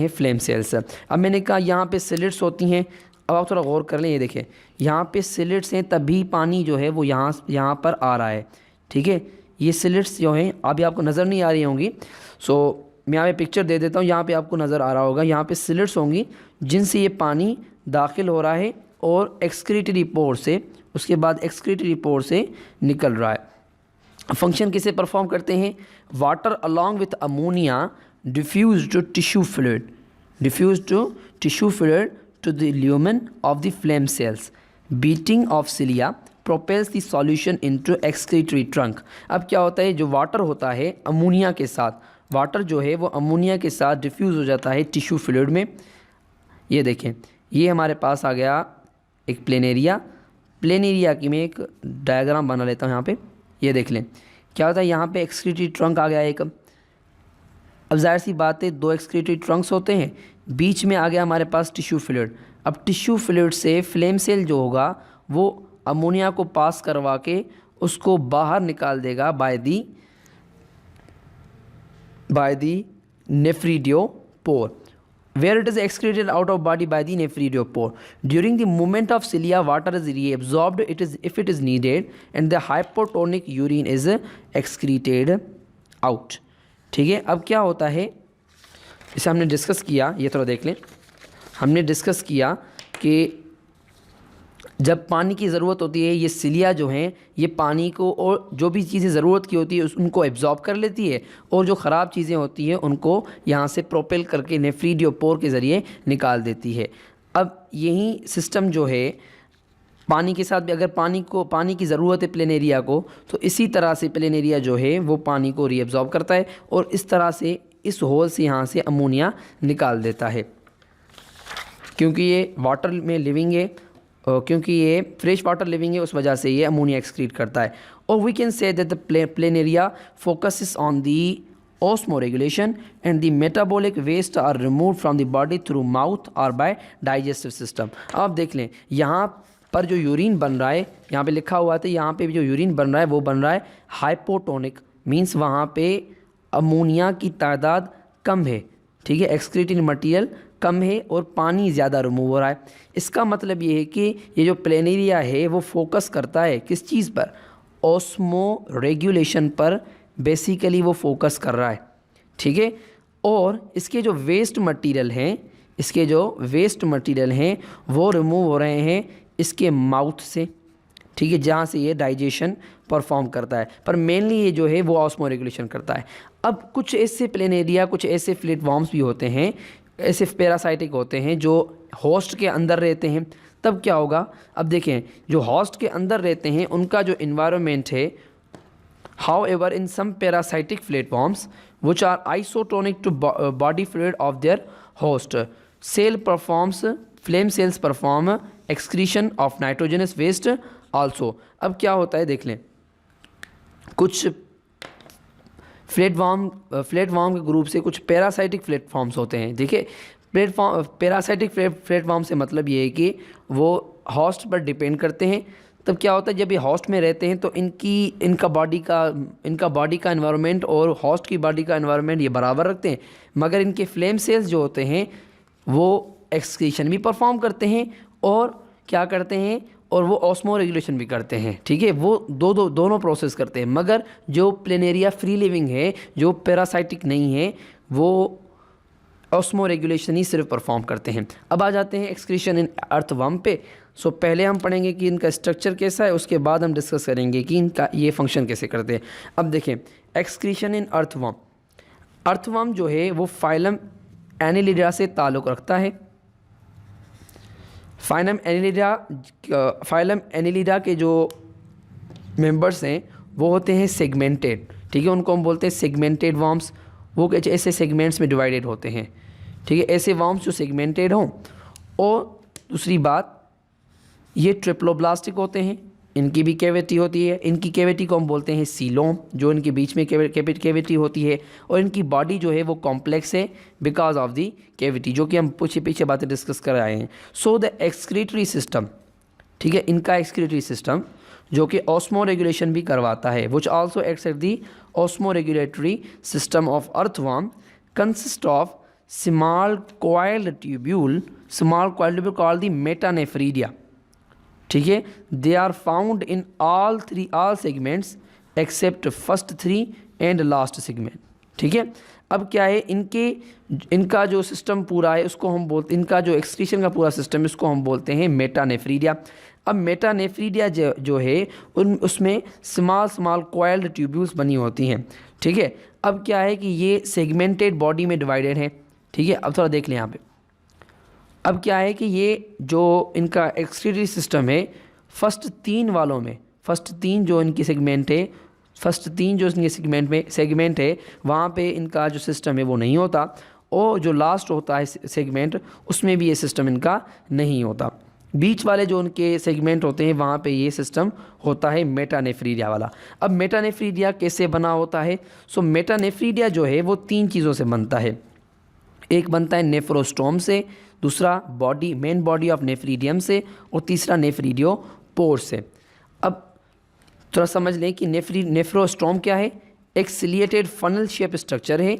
फ्लेम सेल्स। अब मैंने कहा यहाँ पे स्लिट्स होती हैं। अब आप थोड़ा गौर कर लें, ये देखें यहाँ पे स्लिट्स हैं, तभी पानी जो है वो यहाँ पर आ रहा है, ठीक है। ये स्लिट्स जो हैं अभी आपको नज़र नहीं आ रही होंगी, सो मैं यहाँ पे पिक्चर दे देता हूँ, यहाँ पे आपको नज़र आ रहा होगा। यहाँ पे स्लिट्स होंगी जिनसे ये पानी दाखिल हो रहा है, और एक्सक्रीटरी पोर से, उसके बाद एक्सक्रीटरी पोर से निकल रहा है। फंक्शन किसे परफॉर्म करते हैं, water along with ammonia diffused to tissue fluid to the lumen of the flame cells. Beating of cilia propels the solution into excretory trunk. अब क्या होता है, जो वाटर होता है अमोनिया के साथ, वाटर जो है वो अमोनिया के साथ डिफ्यूज़ हो जाता है टिश्यू फ्लूइड में। ये देखें, ये हमारे पास आ गया एक प्लेन एरिया की मैं एक डायग्राम बना लेता हूँ यहाँ पे। ये देख लें क्या होता है, यहाँ पे एक्सक्रीटरी ट्रंक आ गया एक। अब जाहिर सी बात है 2 एक्सक्रीटरी ट्रंक्स होते हैं, बीच में आ गया हमारे पास टिश्यू फ्लूइड। अब टिश्यू फ्लूइड से फ्लेम सेल जो होगा वो अमोनिया को पास करवा के उसको बाहर निकाल देगा by the nephridiopore, where it is excreted out of body by the nephridiopore. During the movement of cilia, water is reabsorbed if it is needed, and the hypotonic urine is excreted out. ठीक है। अब क्या होता है, इसे हमने डिस्कस किया, ये थोड़ा देख लें। हमने डिस्कस किया कि जब पानी की ज़रूरत होती है, ये सिलिया जो हैं ये पानी को और जो भी चीज़ें ज़रूरत की होती है उनको एब्जॉर्ब कर लेती है, और जो ख़राब चीज़ें होती हैं उनको यहाँ से प्रोपेल करके नेफ्रीडियोपोर के ज़रिए निकाल देती है। अब यही सिस्टम जो है पानी के साथ भी, अगर पानी की ज़रूरत है प्लेन एरिया को, तो इसी तरह से प्लेन एरिया जो है वो पानी को रीअब्जॉर्ब करता है, और इस तरह से इस होल से यहाँ से अमोनिया निकाल देता है। क्योंकि ये वाटर में लिविंग है, क्योंकि ये फ्रेश वाटर लिविंग है, उस वजह से ये अमोनिया एक्सक्रीट करता है। और we can say that the plain area focuses on the osmoregulation and the metabolic waste are removed from the body through mouth or by digestive system. अब आप देख लें यहाँ पर जो यूरिन बन रहा है, यहाँ पे लिखा हुआ था, यहाँ पे जो यूरिन बन रहा है वो बन रहा है हाइपोटोनिक, मीन्स वहाँ पे अमोनिया की तादाद कम है, ठीक है, एक्सक्रीटिंग मटीरियल कम है और पानी ज़्यादा रिमूव हो रहा है। इसका मतलब ये है कि ये जो प्लेनेरिया है वो फोकस करता है किस चीज़ पर, ऑस्मो रेगुलेशन पर बेसिकली वो फोकस कर रहा है, ठीक है। और इसके जो वेस्ट मटेरियल हैं वो रिमूव हो रहे हैं इसके माउथ से, ठीक है, जहाँ से ये डाइजेशन परफॉर्म करता है, पर मेनली ये जो है वो ऑस्मो रेगुलेशन करता है। अब कुछ ऐसे प्लेनेरिया, कुछ ऐसे फ्लैटवर्म्स भी होते हैं, ऐसे पैरासाइटिक होते हैं जो होस्ट के अंदर रहते हैं। तब क्या होगा, अब देखें, जो होस्ट के अंदर रहते हैं उनका जो इन्वायरमेंट है, however in some parasitic flatworms which are isotonic to body fluid of their host, flame cells perform excretion of nitrogenous waste also। अब क्या होता है देख लें, कुछ फ्लैटवर्म के ग्रुप से कुछ पैरासाइटिक फ्लैटफॉर्म्स होते हैं। देखिए, पैरासाइटिक फ्लैटवर्म से मतलब ये है कि वो होस्ट पर डिपेंड करते हैं। तब क्या होता है, जब ये होस्ट में रहते हैं तो इनका बॉडी का एनवायरनमेंट और होस्ट की बॉडी का एनवायरनमेंट ये बराबर रखते हैं, मगर इनके फ्लेम सेल्स जो होते हैं वो एक्सक्रीशन भी परफॉर्म करते हैं और क्या करते हैं, और वो ऑस्मो रेगुलेशन भी करते हैं, ठीक है। वो दोनों प्रोसेस करते हैं, मगर जो प्लेनेरिया फ्री लिविंग है, जो पैरासाइटिक नहीं है, वो ऑस्मो रेगुलेशन ही सिर्फ परफॉर्म करते हैं। अब आ जाते हैं एक्सक्रीशन इन अर्थवर्म पे। सो पहले हम पढ़ेंगे कि इनका स्ट्रक्चर कैसा है, उसके बाद हम डिस्कस करेंगे कि इनका ये फंक्शन कैसे करते हैं। अब देखें, एक्सक्रीशन इन अर्थवर्म जो है वो फाइलम एनिलिडा से ताल्लुक़ रखता है। फाइलम एनिलिडा के जो मेंबर्स हैं वो होते हैं सेगमेंटेड, ठीक है, उनको हम बोलते हैं सेगमेंटेड वर्म्स। वो ऐसे सेगमेंट्स में डिवाइडेड होते हैं, ठीक है, ऐसे वर्म्स जो सेगमेंटेड हों। और दूसरी बात, ये ट्रिप्लोब्लास्टिक होते हैं, इनकी भी कैविटी होती है। इनकी कैविटी को हम बोलते हैं सीलोम, जो इनके बीच में कैविटी होती है, और इनकी बॉडी जो है वो कॉम्प्लेक्स है बिकॉज ऑफ दी कैविटी, जो कि हम पीछे बातें डिस्कस कर आए हैं। सो द एक्सक्रीटरी सिस्टम, ठीक है, इनका एक्सक्रीटरी सिस्टम जो कि ऑस्मो रेगुलेशन भी करवाता है, which also acts at the osmoregulatory system of earthworm, consist of small coiled tubule called the metanephridia, ठीक है। They are found in all segments except first 3 and last segment, ठीक है। अब क्या है, इनका जो सिस्टम पूरा है उसको हम बोलते, इनका जो एक्सक्रीशन का पूरा सिस्टम है उसको हम बोलते हैं मेटानेफ्रीडिया। अब मेटानेफ्रीडिया जो है उसमें स्मॉल कॉइल्ड ट्यूब्यूल्स बनी होती हैं, ठीक है। अब क्या है कि ये सेगमेंटेड बॉडी में डिवाइडेड है, ठीक है। अब थोड़ा देख लें यहाँ पे। अब क्या है कि ये जो इनका एक्सक्रीटरी सिस्टम है, फर्स्ट 3 जो इनकी सेगमेंट है, सेगमेंट है वहाँ पे इनका जो सिस्टम है वो नहीं होता, और जो लास्ट होता है सेगमेंट उसमें भी ये सिस्टम इनका नहीं होता। बीच वाले जो उनके सेगमेंट होते हैं वहाँ पे ये सिस्टम होता है मेटानेफ्रीडिया वाला। अब मेटानेफ्रीडिया कैसे बना होता है? सो मेटानेफ्रीडिया जो है वो 3 चीज़ों से बनता है। एक बनता है नेफ्रोस्टोम से, दूसरा मेन बॉडी ऑफ नेफ्रीडियम से, और तीसरा नेफ्रीडियोपोर से। अब थोड़ा समझ लें कि नेफ्रोस्टोम क्या है। एक सिलिएटेड फनल शेप स्ट्रक्चर है,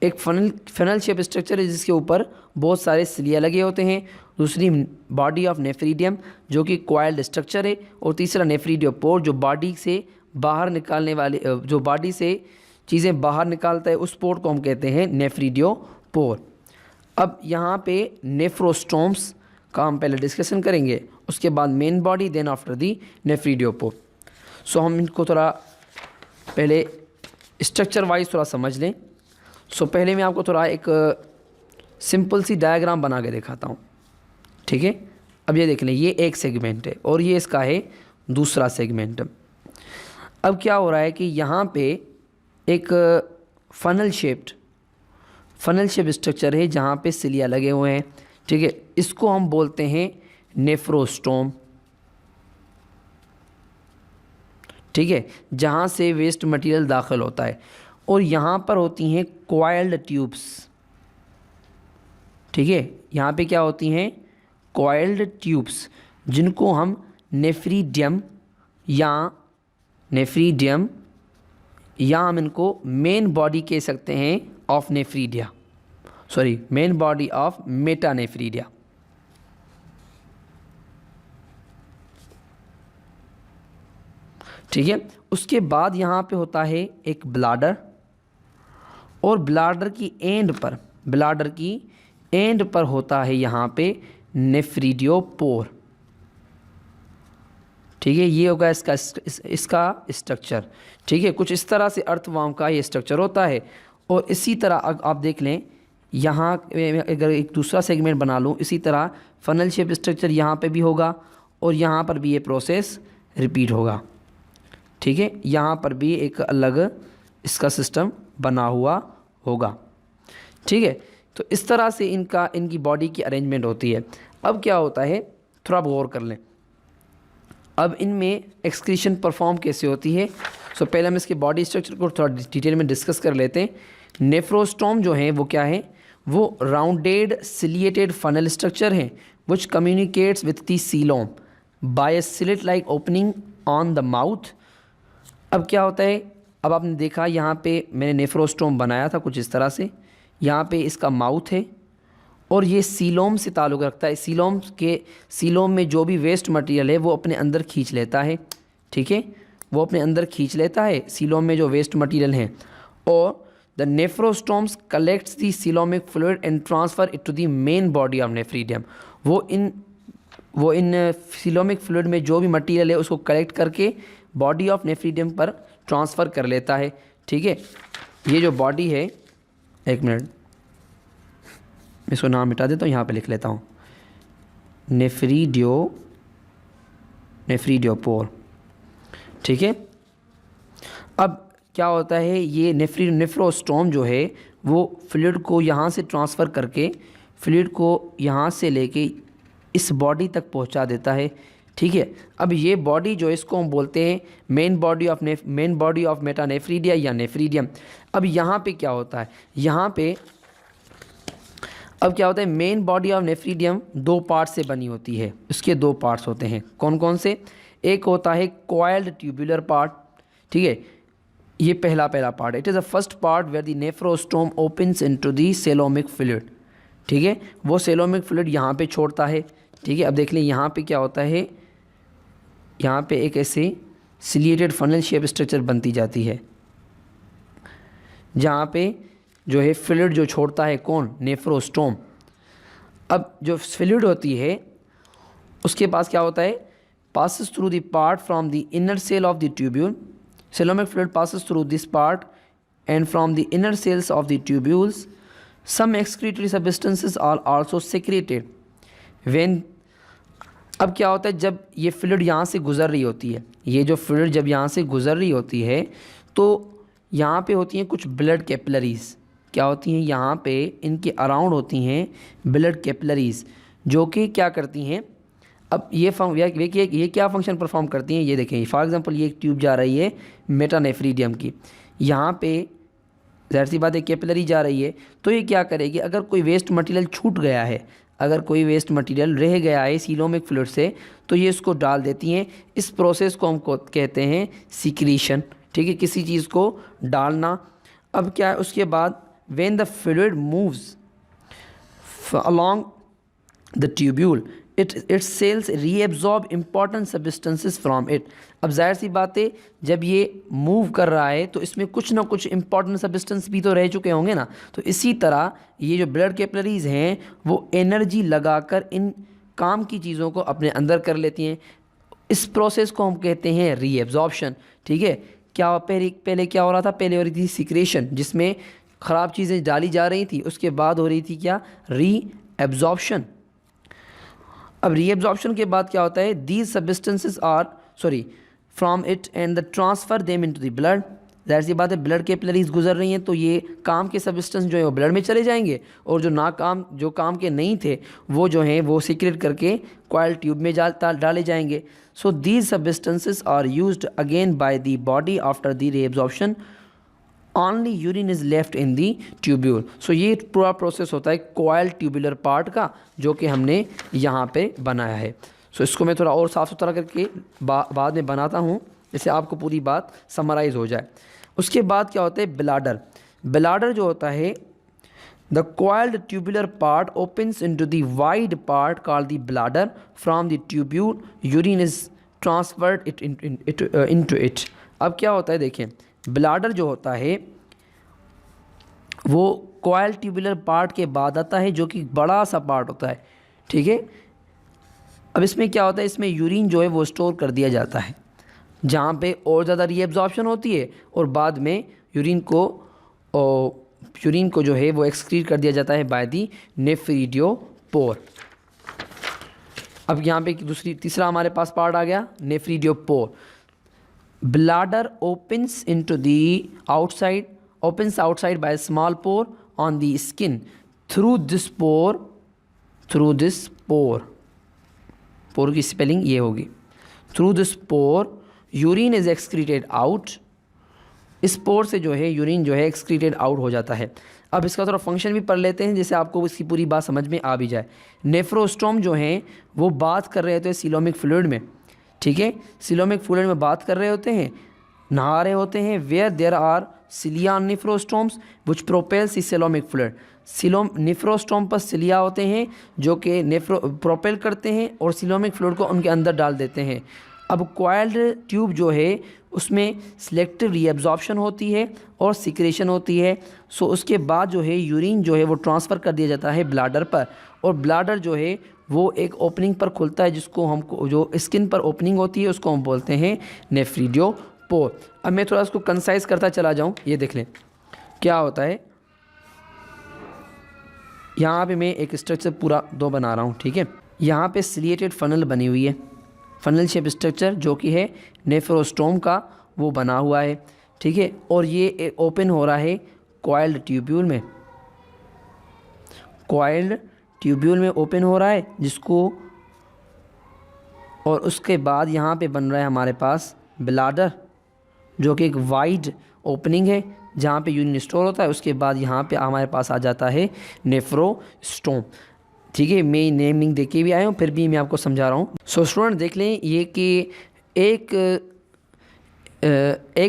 एक फनल शेप स्ट्रक्चर है जिसके ऊपर बहुत सारे सिलिया लगे होते हैं। दूसरी बॉडी ऑफ नेफ्रीडियम जो कि कॉइल्ड स्ट्रक्चर है, और तीसरा नेफ्रीडियोपोर जो बॉडी से बाहर निकालने वाले, जो बॉडी से चीज़ें बाहर निकालता है उस पोर को हम कहते हैं नेफ्रीडियोपोर। अब यहाँ पे नेफ्रोस्टोम्स का हम पहले डिस्कशन करेंगे, उसके बाद main body, then after the nephridiopore. So हम इनको थोड़ा पहले स्ट्रक्चर वाइज थोड़ा समझ लें। सो पहले मैं आपको थोड़ा एक सिंपल सी डायग्राम बना के दिखाता हूँ, ठीक है। अब ये देख लें, ये एक सेगमेंट है और ये इसका है दूसरा सेगमेंट। अब क्या हो रहा है कि यहाँ पे एक फनल शेप स्ट्रक्चर है जहाँ पे सिलिया लगे हुए हैं, ठीक है। इसको हम बोलते हैं नेफ्रोस्टोम, ठीक है, जहाँ से वेस्ट मटेरियल दाखिल होता है। और यहाँ पर होती हैं कॉइल्ड ट्यूब्स, ठीक है। यहाँ पे क्या होती हैं? कॉइल्ड ट्यूब्स, जिनको हम नेफ्रीडियम या हम इनको मेन बॉडी कह सकते हैं of nephridia. Sorry main body of metanephridia. ठीक है, उसके बाद यहाँ पे होता है एक ब्लाडर, और ब्लाडर की एंड पर होता है यहाँ पे नेफ्रीडियोपोर। ठीक है, ये होगा इसका स्ट्रक्चर। ठीक है, कुछ इस तरह से अर्थवर्म का ये स्ट्रक्चर होता है। और इसी तरह आप देख लें, यहाँ अगर एक दूसरा सेगमेंट बना लूँ, इसी तरह फनल शेप स्ट्रक्चर यहाँ पे भी होगा, और यहाँ पर भी ये प्रोसेस रिपीट होगा। ठीक है, यहाँ पर भी एक अलग इसका सिस्टम बना हुआ होगा। ठीक है, तो इस तरह से इनकी बॉडी की अरेंजमेंट होती है। अब क्या होता है, थोड़ा गौर कर लें। अब इनमें एक्सक्रीशन परफॉर्म कैसे होती है। सो पहले हम इसके बॉडी स्ट्रक्चर को थोड़ा डिटेल में डिस्कस कर लेते हैं। नेफ्रोस्टोम जो है वो क्या है, वो राउंडेड सिलिएटेड फनल स्ट्रक्चर है which communicates with the coelom by a slit like opening on the mouth. अब क्या होता है, अब आपने देखा यहाँ पे मैंने नेफ्रोस्टोम बनाया था कुछ इस तरह से। यहाँ पे इसका माउथ है और ये सीलोम से ताल्लुक़ रखता है। सीलोम में जो भी वेस्ट मटेरियल है वो अपने अंदर खींच लेता है। ठीक है, वो अपने अंदर खींच लेता है सीलोम में जो वेस्ट मटेरियल है। और the nephrostomes collects the coelomic fluid and transfer it to the main body of nephridium. वो इन सीलोमिक फ्लूइड में जो भी मटेरियल है उसको कलेक्ट करके बॉडी ऑफ नेफ्रीडियम पर ट्रांसफ़र कर लेता है। ठीक है, ये जो बॉडी है, एक मिनट इसको नाम मिटा देता हूँ, यहाँ पे लिख लेता हूँ नेफ्रीडियोपोर। ठीक है, अब क्या होता है, ये नेफ्रोस्टोम जो है वो फ्लूइड को यहाँ से ट्रांसफ़र करके फ्लूइड को यहाँ से लेके इस बॉडी तक पहुँचा देता है। ठीक है, अब ये बॉडी जो इसको हम बोलते हैं मेन बॉडी ऑफ मेटानेफ्रीडिया या नेफ्रीडियम। अब यहाँ पे क्या होता है, अब क्या होता है, मेन बॉडी ऑफ नेफ्रीडियम दो पार्ट से बनी होती है। इसके दो पार्ट्स होते हैं, कौन कौन से। एक होता है कॉइल्ड ट्यूबुलर पार्ट। ठीक है, ये पहला part, it is the first part where the nephrostome opens into the coelomic fluid. ठीक है, वो सेलोमिक फ्लूइड यहाँ पे छोड़ता है। ठीक है, अब देख लें यहाँ पे क्या होता है, यहाँ पे एक ऐसे सिलिएटेड फनल शेप स्ट्रक्चर बनती जाती है, जहाँ पे जो है फ्लूइड जो छोड़ता है कौन, नेफ्रोस्टोम। अब जो फ्लूइड होती है उसके पास क्या होता है, passes through the part from the inner cell of the tubule. Celomic fluid passes through this part and from the inner cells of the tubules some excretory substances are also secreted when। अब क्या होता है, जब ये फ्लूइड यहाँ से गुज़र रही होती है, ये जो फ्लूइड जब यहाँ से गुज़र रही होती है तो यहाँ पे होती हैं कुछ ब्लड कैपिलरीज़। क्या होती हैं, यहाँ पे इनके अराउंड होती हैं ब्लड कैपिलरीज़, जो कि क्या करती हैं, अब ये क्या फंक्शन परफॉर्म करती हैं, ये देखें। फॉर एग्जांपल ये एक ट्यूब जा रही है मेटानेफ्रीडियम की, यहाँ पे ज़ाहिर सी बात है कैपिलरी जा रही है, तो ये क्या करेगी, अगर कोई वेस्ट मटेरियल छूट गया है, अगर कोई वेस्ट मटेरियल रह गया है सीलोमिक फ्लूइड से, तो ये इसको डाल देती हैं। इस प्रोसेस को हम कहते हैं सिक्रीशन। ठीक है, किसी चीज़ को डालना। अब क्या है, उसके बाद when the fluid moves along the tubule its cells reabsorb important substances from it। अब जाहिर सी बात है, जब ये मूव कर रहा है तो इसमें कुछ ना कुछ इंपॉर्टेंट सब्सटेंस भी तो रह चुके होंगे ना। तो इसी तरह ये जो ब्लड कैपिलरीज़ हैं वो एनर्जी लगाकर इन काम की चीज़ों को अपने अंदर कर लेती हैं। इस प्रोसेस को हम कहते हैं रीएब्जॉर्प्शन। ठीक है, क्या पहले क्या हो रहा था, पहले हो रही थी सिक्रेशन जिसमें ख़राब चीज़ें डाली जा रही थी, उसके बाद हो रही थी क्या, रीएब्जॉर्प्शन। अब रीएब्जॉर्प्शन के बाद क्या होता है, these substances are from it and the transfer them into the blood. ज़ाहिर सी बात है, ब्लड कैपिलरीज गुजर रही हैं तो ये काम के सब्सटेंस जो है वो ब्लड में चले जाएंगे, और जो काम के नहीं थे वो जो हैं वो सीक्रेट करके कॉइल ट्यूब में डाले जाएंगे। So these substances are used again by the body after the reabsorption. Only urine is left in the tubule. So ये पूरा प्रोसेस होता है कॉइल ट्यूबुलर पार्ट का, जो कि हमने यहाँ पे बनाया है। सो इसको मैं थोड़ा और साफ़ सुथरा करके बाद में बनाता हूँ, जिससे आपको पूरी बात समराइज़ हो जाए। उसके बाद क्या होता है, ब्लाडर जो होता है The coiled tubular part opens into the wide part called the bladder. From the tubule, urine is transferred into it. अब क्या होता है देखें, ब्लाडर जो होता है वो कॉयल ट्यूबुलर पार्ट के बाद आता है, जो कि बड़ा सा पार्ट होता है, ठीक है। अब इसमें क्या होता है, इसमें यूरिन जो है वो स्टोर कर दिया जाता है, जहाँ पे और ज़्यादा रीएब्जॉर्प्शन होती है, और बाद में यूरिन को जो है वो एक्सक्रीट कर दिया जाता है बाय दी नेफ्रिडियोपोर। अब यहाँ पे तीसरा हमारे पास पार्ट आ गया, nephridiopore. Bladder opens outside by a small pore on the skin. Through this pore की स्पेलिंग ये होगी, through this pore urine is excreted out. इस पोर से जो है यूरिन जो है एक्सक्रीटेड आउट हो जाता है। अब इसका थोड़ा फंक्शन भी पढ़ लेते हैं, जिससे आपको इसकी पूरी बात समझ में आ भी जाए। नेफ्रोस्टोम जो हैं वो बात कर रहे होते हैं सीलोमिक फ्लूइड में, ठीक है, सीलोमिक फ्लूइड में बात कर रहे होते हैं, नहा रहे होते हैं। Where there are cilia nephrostomes which propels the coelomic fluid. Nephrostome पर सिलिया होते हैं जो कि प्रोपेल करते हैं और सीलोमिक फ्लूइड को उनके अंदर डाल देते हैं। अब कॉइल्ड ट्यूब जो है उसमें सिलेक्टिव रीएब्जॉर्प्शन होती है और सिक्रेशन होती है। सो उसके बाद जो है यूरिन जो है वो ट्रांसफ़र कर दिया जाता है ब्लाडर पर, और ब्लाडर जो है वो एक ओपनिंग पर खुलता है, जिसको हमको जो स्किन पर ओपनिंग होती है उसको हम बोलते हैं नेफ्रिडियोपोर। अब मैं थोड़ा उसको कंसाइज करता चला जाऊँ, ये देख लें क्या होता है। यहाँ पे मैं एक स्ट्रक्चर पूरा दो बना रहा हूँ, ठीक है। यहाँ पे सिलिएटेड फनल बनी हुई है, फनल शेप स्ट्रक्चर जो कि है नेफ्रोस्टोम का वो बना हुआ है, ठीक है। और ये ओपन हो रहा है कॉइल्ड ट्यूब्यूल में, कॉइल्ड ट्यूब्यूल में ओपन हो रहा है जिसको, और उसके बाद यहाँ पे बन रहा है हमारे पास ब्लाडर जो कि एक वाइड ओपनिंग है जहाँ पे यूरिन स्टोर होता है। उसके बाद यहाँ पे हमारे पास आ जाता है नेफ्रोस्टोम, ठीक है। मैं नेमिंग दे के भी आया हूँ, फिर भी मैं आपको समझा रहा हूँ। सो स्टूडेंट देख लें ये कि एक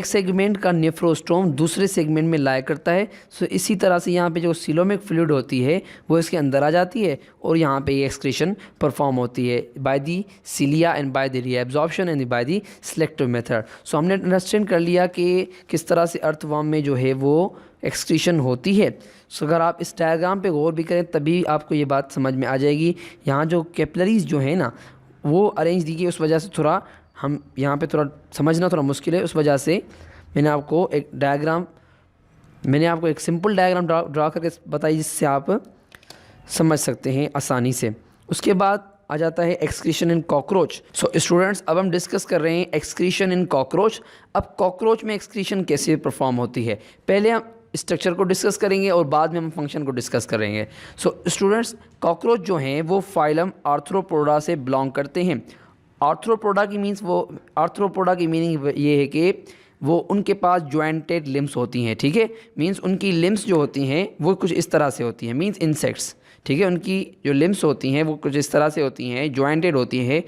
सेगमेंट का नेफ्रोस्टोम दूसरे सेगमेंट में लाया करता है। सो इसी तरह से यहाँ पे जो सीलोमिक फ्लूइड होती है वो इसके अंदर आ जाती है और यहाँ पे ये एक्सक्रीशन परफॉर्म होती है by the cilia and by the reabsorption and by the selective method. So हमने अंडरस्टैंड कर लिया कि किस तरह से अर्थवर्म में जो है वो एक्सक्रीशन होती है। सो अगर आप इस डायग्राम पे गौर भी करें तभी आपको ये बात समझ में आ जाएगी। यहाँ जो कैपिलरीज जो है ना वो अरेंज दी गई, उस वजह से थोड़ा हम यहाँ पे थोड़ा समझना थोड़ा मुश्किल है, उस वजह से मैंने आपको एक सिंपल डायग्राम ड्रा करके बताई जिससे आप समझ सकते हैं आसानी से। उसके बाद आ जाता है एक्सक्रीशन इन कॉकरोच। सो स्टूडेंट्स अब हम डिस्कस कर रहे हैं एक्सक्रीशन इन कॉकरोच। अब कॉकरोच में एक्सक्रीशन कैसे परफॉर्म होती है, पहले हम स्ट्रक्चर को डिस्कस करेंगे और बाद में हम फंक्शन को डिस्कस करेंगे। सो स्टूडेंट्स कॉकरोच जो हैं वो फाइलम आर्थ्रोपोडा से बिलोंग करते हैं। आर्थ्रोपोडा की मीनिंग ये है कि वो उनके पास जॉइंटेड लिम्स होती हैं, ठीक है। मींस उनकी लिम्स जो होती हैं वो कुछ इस तरह से होती हैं, मींस इंसेक्ट्स, ठीक है। उनकी जो लिम्स होती हैं वो कुछ इस तरह से होती हैं, जॉइंटेड होती हैं,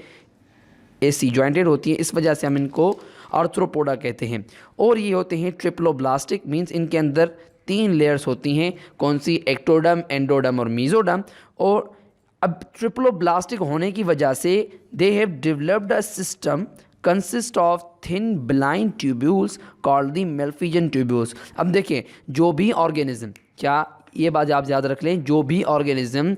ऐसी जॉइंटेड होती हैं, इस वजह से हम इनको आर्थ्रोपोडा कहते हैं। और ये होते हैं ट्रिप्लोब्लास्टिक, मींस इनके अंदर 3 लेयर्स होती हैं, कौन सी, एक्टोडर्म, एंडोडर्म और मीजोडर्म। और अब ट्रिप्लोब्लास्टिक होने की वजह से they have developed a system consist of thin blind tubules called the Malpighian tubules. अब देखिए जो भी ऑर्गेनिज्म, क्या ये बात आप याद रख लें, जो भी ऑर्गेनिज्म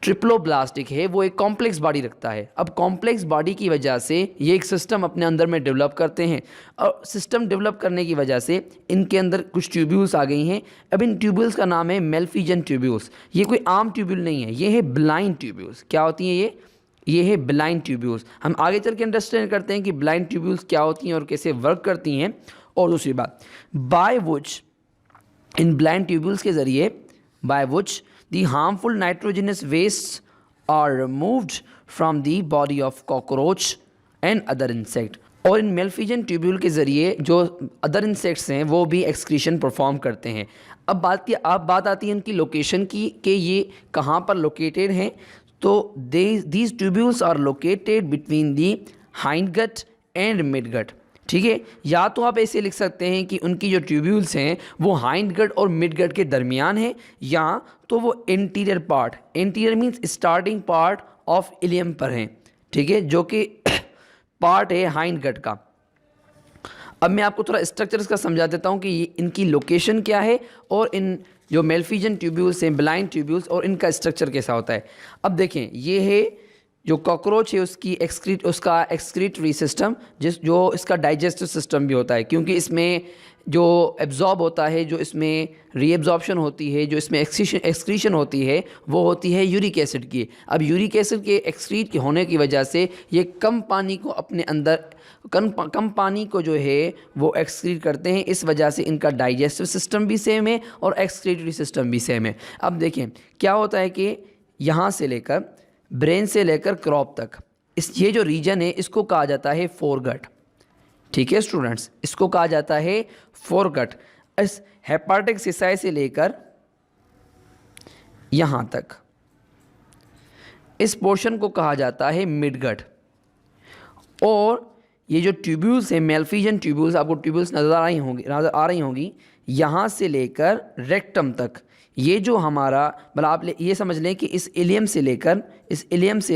ट्रिप्लोब्लास्टिक है वो एक कॉम्प्लेक्स बॉडी रखता है। अब कॉम्प्लेक्स बॉडी की वजह से ये एक सिस्टम अपने अंदर में डेवलप करते हैं, और सिस्टम डेवलप करने की वजह से इनके अंदर कुछ ट्यूब्यूल्स आ गई हैं। अब इन ट्यूब्यूल्स का नाम है मेल्फिजन ट्यूब्यूल्स। ये कोई आम ट्यूब्यूल नहीं है, ये है ब्लाइंड ट्यूब्यूल्स। क्या होती हैं ये है ब्लाइंड ट्यूब्यूल्स। हम आगे चल के अंडरस्टैंड करते हैं कि ब्लाइंड ट्यूब्यूल्स क्या होती हैं और कैसे वर्क करती हैं। और दूसरी बात, by which in blind tubules के ज़रिए by which the harmful nitrogenous wastes are removed from the body of cockroach and other insect। और इन मेल्फिजन ट्यूब्यूल के ज़रिए जो अदर इंसेक्ट्स हैं वो भी एक्सक्रीशन परफॉर्म करते हैं। अब बात आती है इनकी लोकेशन की कि ये कहाँ पर लोकेटेड हैं। तो these tubules are located between the hind gut and mid gut, ठीक है। या तो आप ऐसे लिख सकते हैं कि उनकी जो ट्यूब्यूल्स हैं वो हाइंड गट और मिड गट के दरमियान है, या तो वो interior part, interior means starting part of ileum पर हैं, ठीक है, जो कि पार्ट है हाइंड गट का। अब मैं आपको थोड़ा स्ट्रक्चर इसका समझा देता हूँ कि इनकी लोकेशन क्या है और इन जो मेल्फिजियन ट्यूब्यूल्स हैं, ब्लाइंड ट्यूब्यूल्स, और इनका स्ट्रक्चर कैसा होता है। अब देखें, ये है जो कॉकरोच है उसका एक्सक्रीटरी सिस्टम, जो इसका डाइजेस्टिव सिस्टम भी होता है, क्योंकि इसमें जो एब्जॉर्ब होता है, जो इसमें रीएब्जॉर्प्शन होती है, जो इसमें एक्सक्रीशन होती है, वो होती है यूरिक एसिड की। अब यूरिक एसिड के एक्सक्रीट के होने की वजह से ये कम पानी को अपने अंदर कम पानी को जो है वो एक्सक्रीट करते हैं, इस वजह से इनका डाइजेस्टिव सिस्टम भी सेम है और एक्सक्रीटरी सिस्टम भी सेम है। अब देखें क्या होता है कि यहाँ से लेकर ब्रेन से लेकर क्रॉप तक ये जो रीजन है इसको कहा जाता है फोरगट। ठीक है स्टूडेंट्स, इसको कहा जाता है फोरगट। इस हेपाटिक सिसाई से लेकर यहाँ तक इस पोर्शन को कहा जाता है मिडगट। और ये जो ट्यूब्यूल्स हैं, मेल्फिजियन ट्यूब्यूल्स, आपको ट्यूब्यूल्स नज़र आ रही होंगी यहाँ से लेकर रेक्टम तक, ये जो हमारा मतलब आप ये समझ लें कि इस इलियम से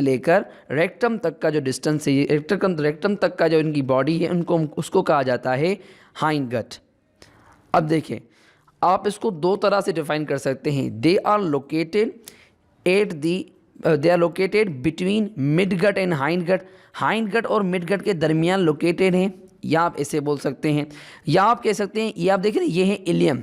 लेकर रेक्टम तक का जो डिस्टेंस है, रेक्टम तक का जो इनकी बॉडी है, उसको कहा जाता है हाइंड गट। अब देखें, आप इसको दो तरह से डिफाइन कर सकते हैं। They are located between mid gut and hind gut. Hind gut और मिड गट के दरमियान लोकेटेड हैं, या आप ऐसे बोल सकते हैं, या आप कह सकते हैं, ये आप देखें ये है इलियम,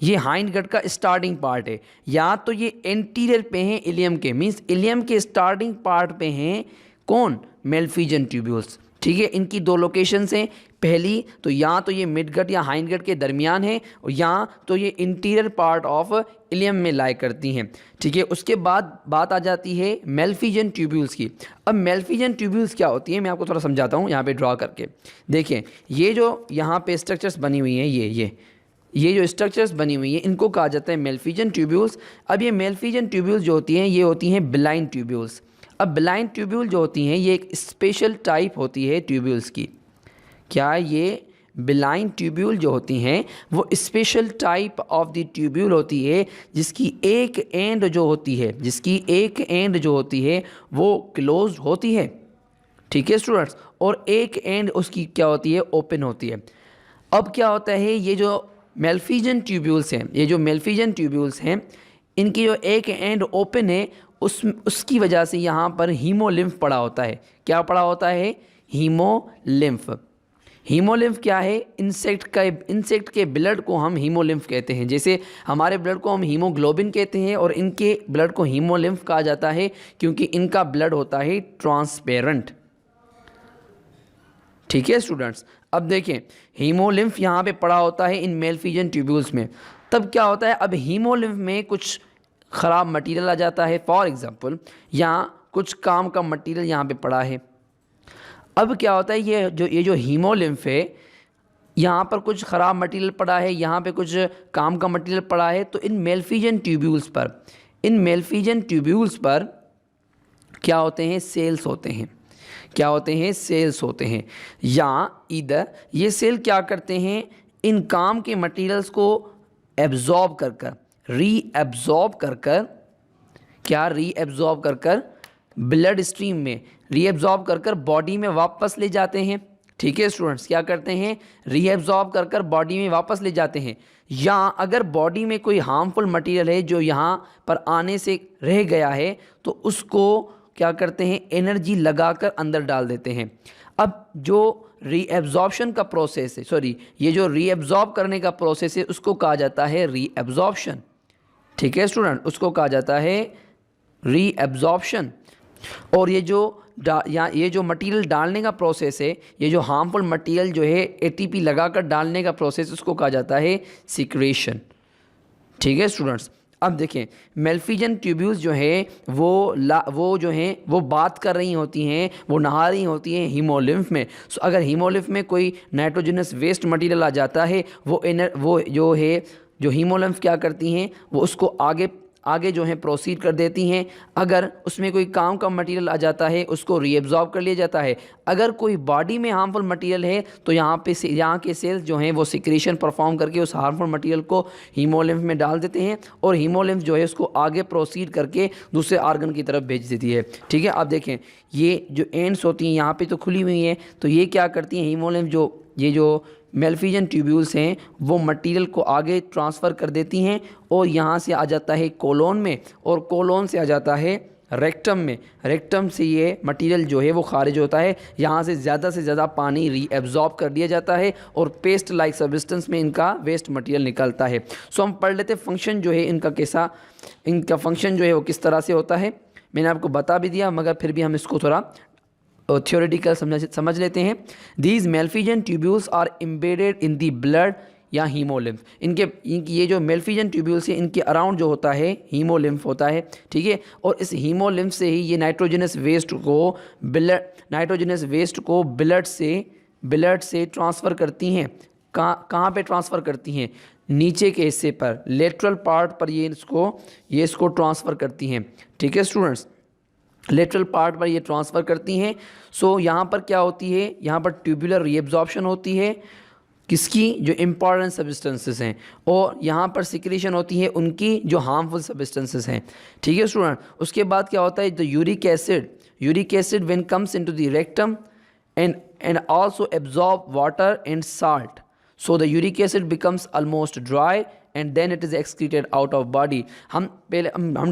ये हाइंड गट का स्टार्टिंग पार्ट है, या तो ये एंटीरियर पे हैं इलियम के, मींस इलियम के स्टार्टिंग पार्ट पे हैं कौन, मेल्फिजियन ट्यूब्यूल्स। ठीक है, इनकी दो लोकेशंस हैं, पहली तो या तो ये मिड गट या हाइंड गट के दरमियान है, और या तो ये इंटीरियर पार्ट ऑफ इलियम में लाई करती हैं। ठीक है, उसके बाद बात आ जाती है मेल्फिजियन ट्यूब्यूल्स की। अब मेल्फिजियन ट्यूब्यूल्स क्या होती है, मैं आपको थोड़ा समझाता हूँ यहाँ पे ड्रॉ करके। देखें, ये जो यहाँ पे स्ट्रक्चर्स बनी हुई हैं, ये जो स्ट्रक्चर्स बनी हुई हैं, इनको कहा जाता है मेल्फिजियन ट्यूब्यूल्स। अब ये मेल्फिजियन ट्यूब्यूल्स जो होती हैं, ये होती हैं ब्लाइंड ट्यूब्यूल्स। अब ब्लाइंड ट्यूब्यूल जो होती हैं, ये एक स्पेशल टाइप होती है ट्यूब्यूल्स की। क्या ये ब्लाइंड ट्यूब्यूल जो होती हैं वो special type of the tubule होती है, जिसकी एक एंड जो होती है वो क्लोज्ड होती है। ठीक है स्टूडेंट्स, और एक एंड उसकी क्या होती है, ओपन होती है। अब क्या होता है, ये जो मेल्फिजियन ट्यूब्यूल्स हैं, इनकी जो एक एंड ओपन है, उसकी वजह से यहाँ पर हीमोलिम्फ पड़ा होता है। क्या पड़ा होता है, हीमोलिम्फ। हीमोलिम्फ क्या है, इंसेक्ट के ब्लड को हम हीमोलिम्फ कहते हैं। जैसे हमारे ब्लड को हम हीमोग्लोबिन कहते हैं, और इनके ब्लड को हीमोलिम्फ कहा जाता है, क्योंकि इनका ब्लड होता है ट्रांसपेरेंट। ठीक है स्टूडेंट्स, अब देखें, हीमोलिम्फ यहाँ पे पड़ा होता है इन मेल्फिजियन ट्यूब्यूल्स में। तब क्या होता है, अब हीमोलिम्फ में कुछ ख़राब मटेरियल आ जाता है। फॉर एग्जांपल, यहाँ कुछ काम का मटेरियल यहाँ पे पड़ा है। अब क्या होता है, ये जो हीमोलिम्फ है, यहाँ पर कुछ ख़राब मटेरियल पड़ा है, यहाँ पे कुछ काम का मटेरियल पड़ा है, तो इन मेल्फिजियन ट्यूब्यूल्स पर क्या होते हैं, सेल्स होते हैं। क्या होते हैं, सेल्स होते हैं। या इधर ये सेल क्या करते हैं, इन काम के मटेरियल्स को एब्जॉर्ब कर रीएब्जॉर्ब कर ब्लड स्ट्रीम में रीएब्जॉर्ब कर बॉडी में वापस ले जाते हैं। ठीक है स्टूडेंट्स, क्या करते हैं, रीएब्जॉर्ब कर बॉडी में वापस ले जाते हैं। या अगर बॉडी में कोई हार्मफुल मटेरियल है जो यहाँ पर आने से रह गया है, तो उसको क्या करते हैं, एनर्जी लगाकर अंदर डाल देते हैं। अब जो रीएब्जॉर्प्शन का प्रोसेस है, ये जो रीएब्जॉर्ब करने का प्रोसेस है, उसको कहा जाता है रीएब्जॉर्प्शन। ठीक है स्टूडेंट, उसको कहा जाता है रीएब्जॉर्प्शन। और ये जो मटेरियल डालने का प्रोसेस है, ये जो हार्मफुल मटेरियल जो है एटीपी लगाकर डालने का प्रोसेस, उसको कहा जाता है सिक्रेशन। ठीक है स्टूडेंट्स, अब देखें, मेल्फिजियन ट्यूब्यूल्स जो है वो बात कर रही होती हैं, वो नहा रही होती हैं हीमोलिम्फ में। सो अगर हीमोलिम्फ में कोई नाइट्रोजनस वेस्ट मटेरियल आ जाता है, वो जो हीमोलिम्फ क्या करती हैं, वो उसको आगे जो है प्रोसीड कर देती हैं। अगर उसमें कोई काम का मटेरियल आ जाता है उसको रीएब्जॉर्ब कर लिया जाता है। अगर कोई बॉडी में हार्मफुल मटेरियल है तो यहाँ के सेल्स जो हैं वो सिक्रीशन परफॉर्म करके उस हार्मफुल मटेरियल को हीमोलिम्फ में डाल देते हैं और हीमोलिम्फ जो है उसको आगे प्रोसीड करके दूसरे आर्गन की तरफ भेज देती है। ठीक है, आप देखें ये जो एंड्स होती हैं यहाँ पे तो खुली हुई हैं, तो ये क्या करती हैं, हीमोलिम्फ जो मेल्फिजन ट्यूब्यूल्स हैं वो मटेरियल को आगे ट्रांसफ़र कर देती हैं और यहाँ से आ जाता है कोलोन में और कोलोन से आ जाता है रेक्टम में। रेक्टम से ये मटेरियल जो है वो खारिज होता है, यहाँ से ज़्यादा पानी रीएब्जॉर्ब कर लिया जाता है और पेस्ट लाइक सब्सटेंस में इनका वेस्ट मटेरियल निकलता है। सो हम पढ़ लेते फंक्शन जो है इनका फंक्शन जो है वो किस तरह से होता है। मैंने आपको बता भी दिया मगर फिर भी हम इसको थोड़ा थ्योरेटिकल समझ लेते हैं। These Malpighian tubules are embedded in the blood या हीमोलिम्फ। इनकी ये जो मेल्फिजन ट्यूब्यूल्स है इनके अराउंड जो होता है हीमोलिम्फ होता है। ठीक है, और इस हीमोलिम्फ से ही ये नाइट्रोजनस वेस्ट को ब्लड से ट्रांसफ़र करती हैं। कहाँ पे ट्रांसफ़र करती हैं, नीचे के हिस्से पर, लेटरल पार्ट पर ये इसको ट्रांसफ़र करती हैं। ठीक है स्टूडेंट्स, लेटरल पार्ट पर ये ट्रांसफ़र करती हैं। सो यहाँ पर क्या होती है, यहाँ पर ट्यूबुलर रीएब्जॉर्प्शन होती है किसकी, जो इम्पॉर्टेंट सब्सटेंसेस हैं, और यहाँ पर सिक्रीशन होती है उनकी जो हार्मफुल सब्सटेंसेस हैं। ठीक है स्टूडेंट, उसके बाद क्या होता है, the uric acid when comes into the rectum and also absorb water and salt, so the uric acid becomes almost dry and then it is excreted out of body. हम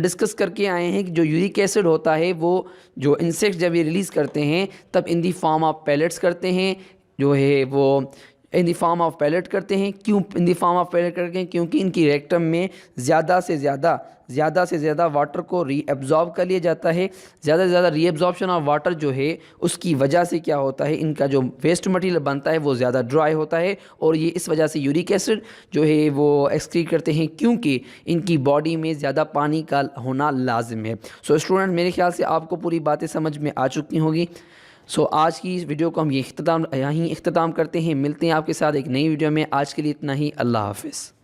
डिस्कस करके आए हैं कि जो यूरिक एसिड होता है वो जो इंसेक्ट जब ये रिलीज़ करते हैं तब इन दी फॉर्म ऑफ पैलेट्स करते हैं, जो है वो इन दी फॉर्म ऑफ पैलेट करते हैं। क्यों इन दी फॉर्म ऑफ पैलेट करते हैं, क्योंकि इनकी रेक्टम में ज़्यादा से ज़्यादा वाटर को रीएब्जॉर्ब कर लिया जाता है। ज़्यादा से ज़्यादा रीएब्जॉर्प्शन ऑफ वाटर जो है उसकी वजह से क्या होता है, इनका जो वेस्ट मटेरियल बनता है वो ज़्यादा ड्राई होता है और ये इस वजह से यूरिक एसिड जो है वो एक्सक्रीट करते हैं, क्योंकि इनकी बॉडी में ज़्यादा पानी का होना लाजिम है। सो स्टूडेंट, मेरे ख्याल से आपको पूरी बातें समझ में आ चुकी होगी। सो आज की इस वीडियो को हम यहीं इख्तिताम करते हैं। मिलते हैं आपके साथ एक नई वीडियो में। आज के लिए इतना ही। अल्लाह हाफ़िज़।